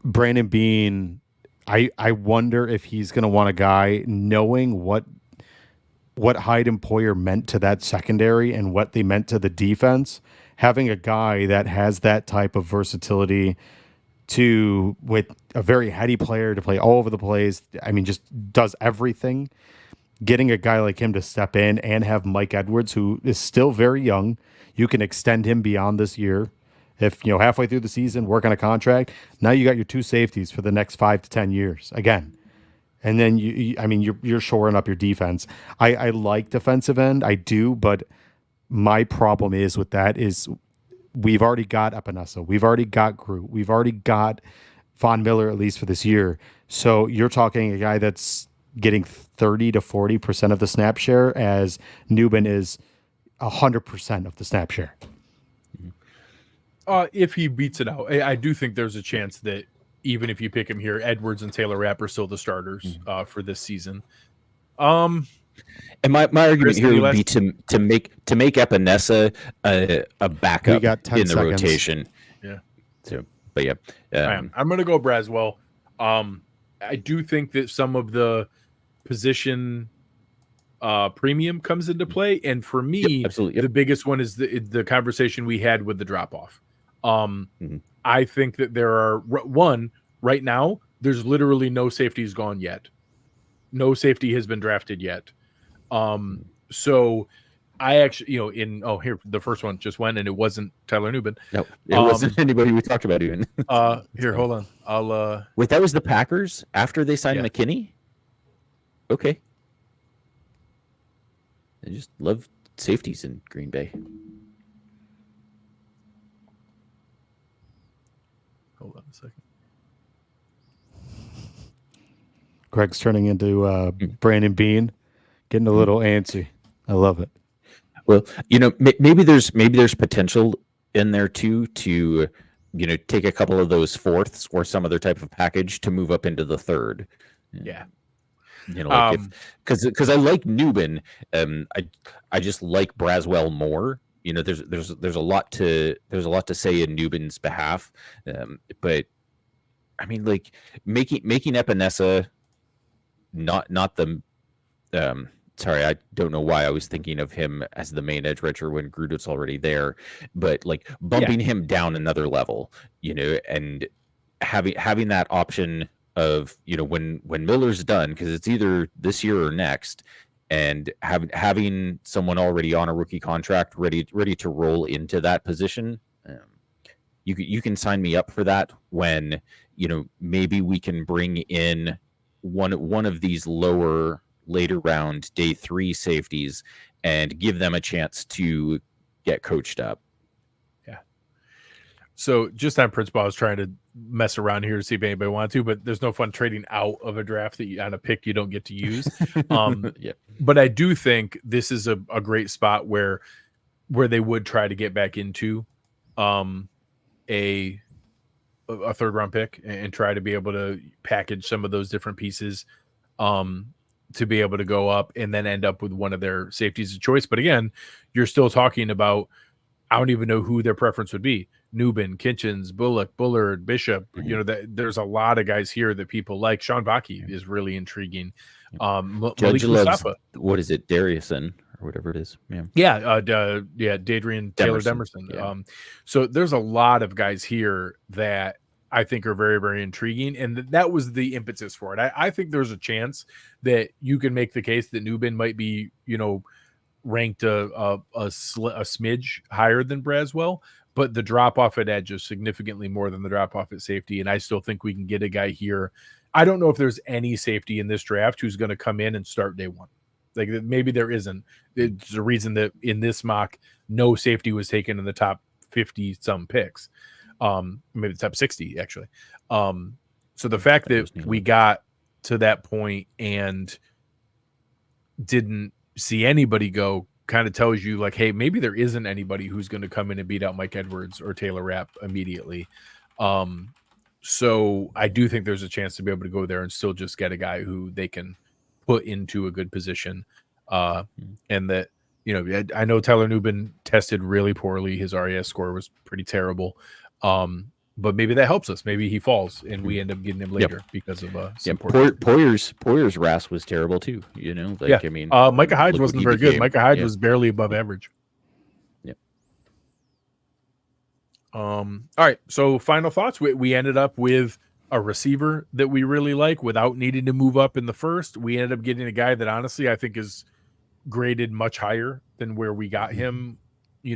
Brandon Bean. I wonder if he's going to want a guy knowing what Hyde and Poyer meant to that secondary and what they meant to the defense. Having a guy that has that type of versatility with a very heady player to play all over the place. I mean, just does everything. Getting a guy like him to step in and have Mike Edwards, who is still very young, you can extend him beyond this year. If halfway through the season, work on a contract, now you got your 2 safeties for the next 5 to 10 years again. And then you're shoring up your defense. I like defensive end, I do, but my problem is with that is we've already got Epinesa, we've already got Groot, we've already got Von Miller, at least for this year. So you're talking a guy that's getting 30 to 40% of the snap share, as Nubin is 100% of the snap share. If he beats it out, I do think there's a chance that even if you pick him here, Edwards and Taylor Rapp are still the starters for this season. And my argument here would be to make Epinesa a backup in the rotation. Yeah. So, but yeah, I'm going to go Braswell. I do think that some of the position premium comes into play, and for me, the biggest one is the conversation we had with the drop off. I think that there are right now. There's literally no safeties gone yet. No safety has been drafted yet. So I actually, here the first one just went, and it wasn't Tyler Nubin. No, it wasn't anybody we talked about even. Here, hold on. I'll wait. That was the Packers after they signed McKinney. Okay. I just love safeties in Green Bay. Hold on a second. Greg's turning into Brandon Bean, getting a little antsy. I love it. Well, maybe there's potential in there too to take a couple of those 4ths or some other type of package to move up into the 3rd. Yeah. Because I like Nubin, I just like Braswell more. There's a lot to say in Nubin's behalf, but I mean, like making Epinesa not the sorry, I don't know why I was thinking of him as the main edge rusher when Grudet's already there, but like bumping him down another level, and having that option of when Miller's done, because it's either this year or next, and having someone already on a rookie contract ready to roll into that position. You can sign me up for that when maybe we can bring in one of these later round day 3 safeties and give them a chance to get coached up. Yeah. So just on principle, I was trying to mess around here to see if anybody wanted to, but there's no fun trading out of a draft that on a pick you don't get to use. But I do think this is a great spot where they would try to get back into a 3rd round pick and try to be able to package some of those different pieces to be able to go up and then end up with one of their safeties of choice. But again, you're still talking about, I don't even know who their preference would be. Nubin, Kitchens, Bullock, Bullard, Bishop. There's a lot of guys here that people like. Sean Vaki is really intriguing. Judge loves, what is it, Dariuson? or whatever it is. Yeah. Dadrian Taylor Demerson. Yeah. So there's a lot of guys here that I think are very, very intriguing, and that was the impetus for it. I think there's a chance that you can make the case that Newbin might be, ranked a smidge higher than Braswell, but the drop off at edge is significantly more than the drop off at safety, and I still think we can get a guy here. I don't know if there's any safety in this draft who's going to come in and start day one. Like, maybe there isn't. It's a reason that in this mock, no safety was taken in the top 50 some picks. Maybe the top 60 actually. So the fact that we got to that point and didn't see anybody go kind of tells you, like, hey, maybe there isn't anybody who's going to come in and beat out Mike Edwards or Taylor Rapp immediately. So I do think there's a chance to be able to go there and still just get a guy who they can put into a good position. And that, I know Tyler Newbin tested really poorly. His RAS score was pretty terrible. But maybe that helps us. Maybe he falls and we end up getting him later because of Poyer's RAS was terrible too. I mean, Micah Hyde wasn't very good. Micah Hyde was barely above average. Yep. All right. So final thoughts. We ended up with a receiver that we really like without needing to move up in the first. We ended up getting a guy that honestly I think is graded much higher than where we got him,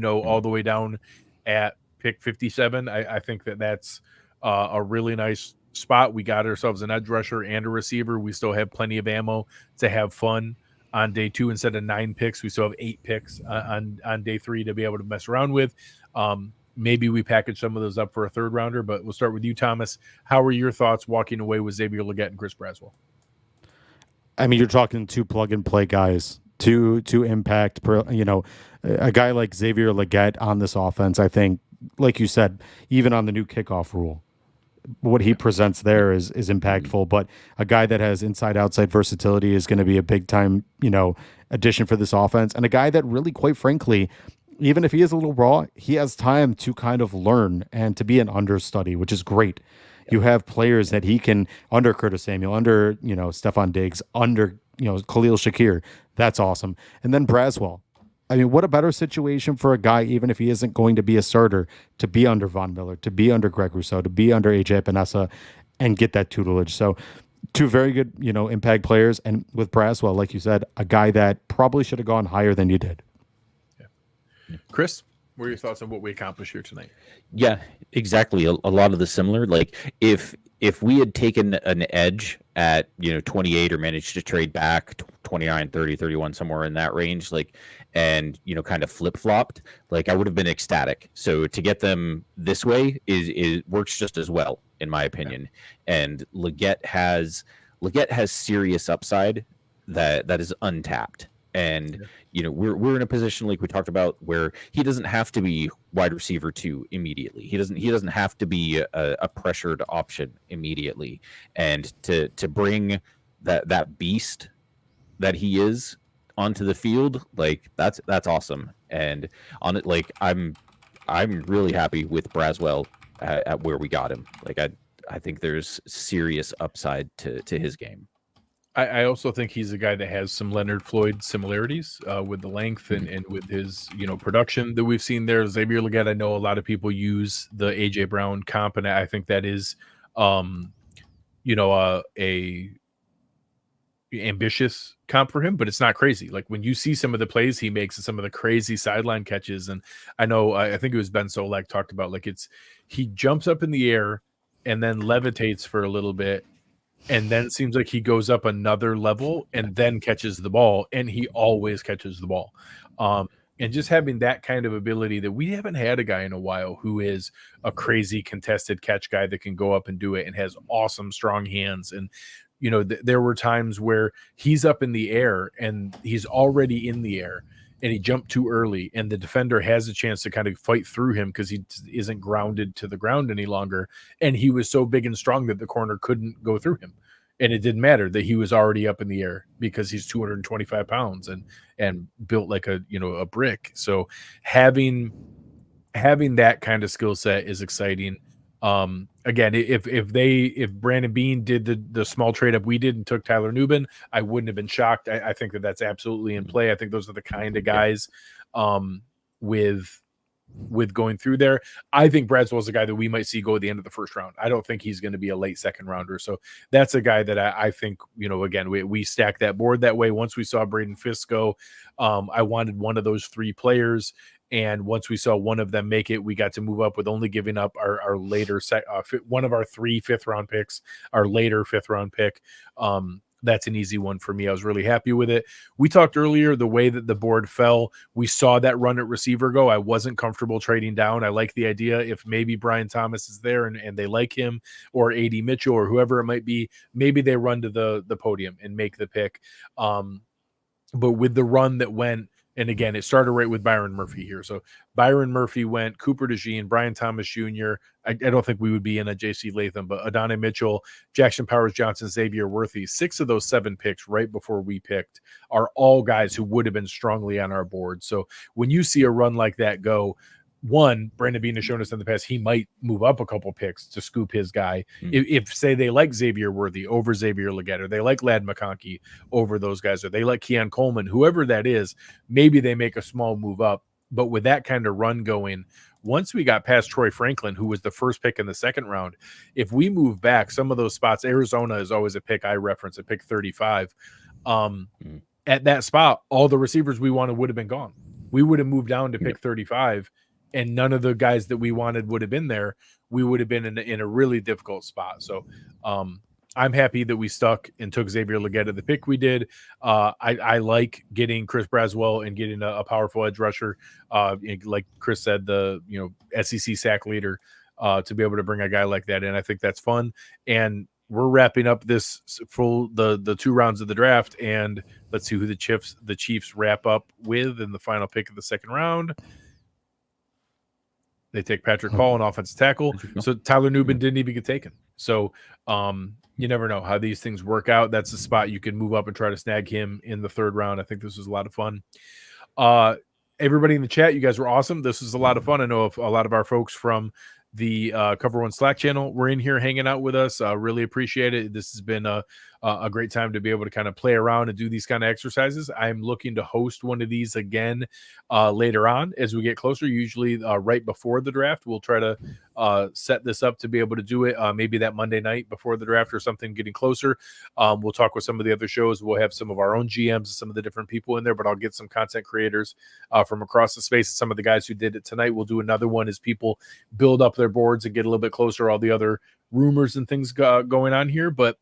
all the way down at pick 57. I think that's a really nice spot. We got ourselves an edge rusher and a receiver. We still have plenty of ammo to have fun on day 2. Instead of 9 picks, we still have 8 picks on day 3 to be able to mess around with. Maybe we package some of those up for a third rounder, but we'll start with you, Thomas. How were your thoughts walking away with Xavier Legette and Chris Braswell? I mean, you're talking 2 plug and play guys, two impact, a guy like Xavier Legette on this offense. I think, like you said, even on the new kickoff rule, what he presents there is impactful, but a guy that has inside-outside versatility is going to be a big-time, addition for this offense, and a guy that really, quite frankly, even if he is a little raw, he has time to kind of learn and to be an understudy, which is great. You have players that he can, under Curtis Samuel, under, Stephon Diggs, under, Khalil Shakir. That's awesome. And then Braswell. I mean, what a better situation for a guy, even if he isn't going to be a starter, to be under Von Miller, to be under Greg Rousseau, to be under AJ Epinesa and get that tutelage. So 2 very good, impact players. And with Braswell, like you said, a guy that probably should have gone higher than you did. Yeah. Chris, what are your thoughts on what we accomplished here tonight? Yeah, exactly. A lot of the similar, like if we had taken an edge at 28 or managed to trade back 29, 30, 31, somewhere in that range, and kind of flip-flopped, I would have been ecstatic. So to get them this way is works just as well, in my opinion. Yeah. And Legette has serious upside that is untapped. And we're in a position, like we talked about, where he doesn't have to be wide receiver 2 immediately. He doesn't have to be a pressured option immediately. And to bring that beast that he is onto the field, that's awesome. And on it, I'm really happy with Braswell at where we got him. I think there's serious upside to his game. I also think he's a guy that has some Leonard Floyd similarities with the length and with his production that we've seen there. Xavier Legette, I know a lot of people use the AJ Brown comp, and I think that is a ambitious comp for him, but it's not crazy. Like when you see some of the plays he makes and some of the crazy sideline catches, and I think it was Ben Solak talked about, he jumps up in the air and then levitates for a little bit. And then it seems like he goes up another level and then catches the ball, and he always catches the ball. And just having that kind of ability that we haven't had a guy in a while who is a crazy contested catch guy that can go up and do it and has awesome, strong hands. And, there were times where he's up in the air and he's already in the air and he jumped too early, and the defender has a chance to kind of fight through him because he isn't grounded to the ground any longer. And he was so big and strong that the corner couldn't go through him. And it didn't matter that he was already up in the air because he's 225 pounds and built like a brick. So having that kind of skill set is exciting. Again, if Brandon Bean did the small trade up we did and took Tyler Nubin, I wouldn't have been shocked. I think that's absolutely in play. I think those are the kind of guys with going through there. I think Bradswell's a guy that we might see go at the end of the first round. I don't think he's going to be a late second rounder. So that's a guy that I think, again, we stack that board that way. Once we saw Braden Fisk go, I wanted one of those three players. And once we saw one of them make it, we got to move up with only giving up our later one of our 3 5th-round picks, our later 5th-round pick. That's an easy one for me. I was really happy with it. We talked earlier, the way that the board fell, we saw that run at receiver go. I wasn't comfortable trading down. I like the idea if maybe Brian Thomas is there and they like him, or AD Mitchell or whoever it might be, maybe they run to the podium and make the pick. But with the run that went, and again, it started right with Byron Murphy here. So Byron Murphy went, Cooper DeJean, Brian Thomas Jr. I don't think we would be in a J.C. Latham, but Adonai Mitchell, Jackson Powers Johnson, Xavier Worthy. 6 of those 7 picks right before we picked are all guys who would have been strongly on our board. So when you see a run like that go, one, Brandon Bean has shown us in the past he might move up a couple picks to scoop his guy. If say they like Xavier Worthy over Xavier Legette, or they like Ladd McConkey over those guys, or they like Keon Coleman, whoever that is, maybe they make a small move up. But with that kind of run going, once we got past Troy Franklin, who was the first pick in the second round, if we move back some of those spots, Arizona is always a pick I reference, a pick 35. At that spot, all the receivers we wanted would have been gone. We would have moved down to pick 35. And none of the guys that we wanted would have been there. We would have been in a really difficult spot. So I'm happy that we stuck and took Xavier Legette at the pick we did. I like getting Chris Braswell and getting a powerful edge rusher. Like Chris said, the SEC sack leader, to be able to bring a guy like that in. I think that's fun. And we're wrapping up this the 2 rounds of the draft. And let's see who the Chiefs wrap up with in the final pick of the second round. They take Patrick Hall, an offensive tackle. So Tyler Nubin didn't even get taken. So you never know how these things work out. That's a spot you can move up and try to snag him in the 3rd round. I think this was a lot of fun. Everybody in the chat, you guys were awesome. This was a lot of fun. I know if a lot of our folks from the Cover One Slack channel were in here hanging out with us. Really appreciate it. This has been a great time to be able to kind of play around and do these kind of exercises. I'm looking to host one of these again later on as we get closer, usually right before the draft. We'll try to set this up to be able to do it maybe that Monday night before the draft or something, getting closer. We'll talk with some of the other shows. We'll have some of our own GMs and some of the different people in there, but I'll get some content creators from across the space. Some of the guys who did it tonight. We'll do another one as people build up their boards and get a little bit closer, all the other rumors and things going on here. But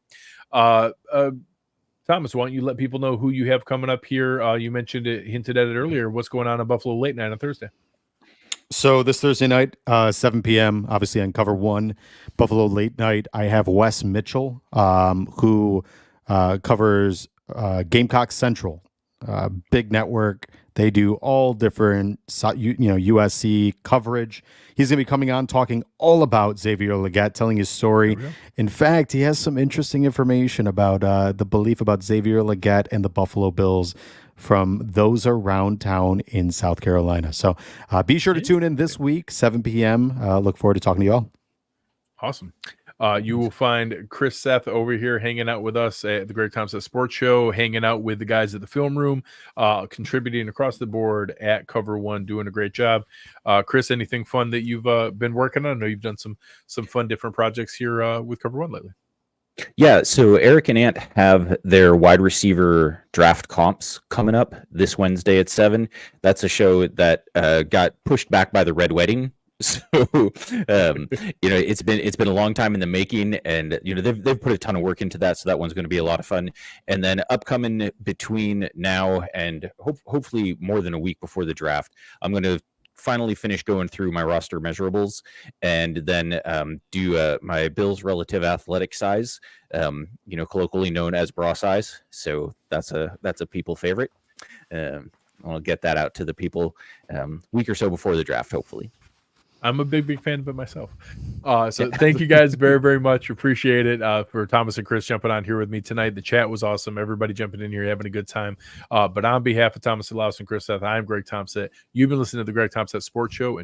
Thomas, why don't you let people know who you have coming up here? You mentioned it, hinted at it earlier. What's going on in Buffalo late night on Thursday? So this Thursday night, 7 p.m., obviously on Cover One, Buffalo late night, I have Wes Mitchell, who covers Gamecock Central, big network. They do all different, USC coverage. He's going to be coming on talking all about Xavier Legette, telling his story. In fact, he has some interesting information about the belief about Xavier Legette and the Buffalo Bills from those around town in South Carolina. So be sure to tune in this week, 7 p.m. Look forward to talking to you all. Awesome. You will find Chris Seth over here hanging out with us at the Greg Tompsett Sports Show, hanging out with the guys at the film room, contributing across the board at Cover One, doing a great job. Chris, anything fun that you've been working on? I know you've done some fun different projects here with Cover One lately. Yeah, so Eric and Ant have their wide receiver draft comps coming up this Wednesday at 7. That's a show that got pushed back by the Red Wedding. So it's been a long time in the making, and they've put a ton of work into that, so that one's going to be a lot of fun. And then upcoming between now and hopefully more than a week before the draft, I'm going to finally finish going through my roster measurables, and then do my Bills relative athletic size, colloquially known as bra size. So that's a people favorite. I'll get that out to the people week or so before the draft, hopefully. I'm a big fan of it myself. So thank you guys very, very much. Appreciate it for Thomas and Chris jumping on here with me tonight. The chat was awesome. Everybody jumping in here, having a good time. But on behalf of Thomas Laus and Chris Seth, I'm Greg Tompsett. You've been listening to the Greg Tompsett Sports Show. And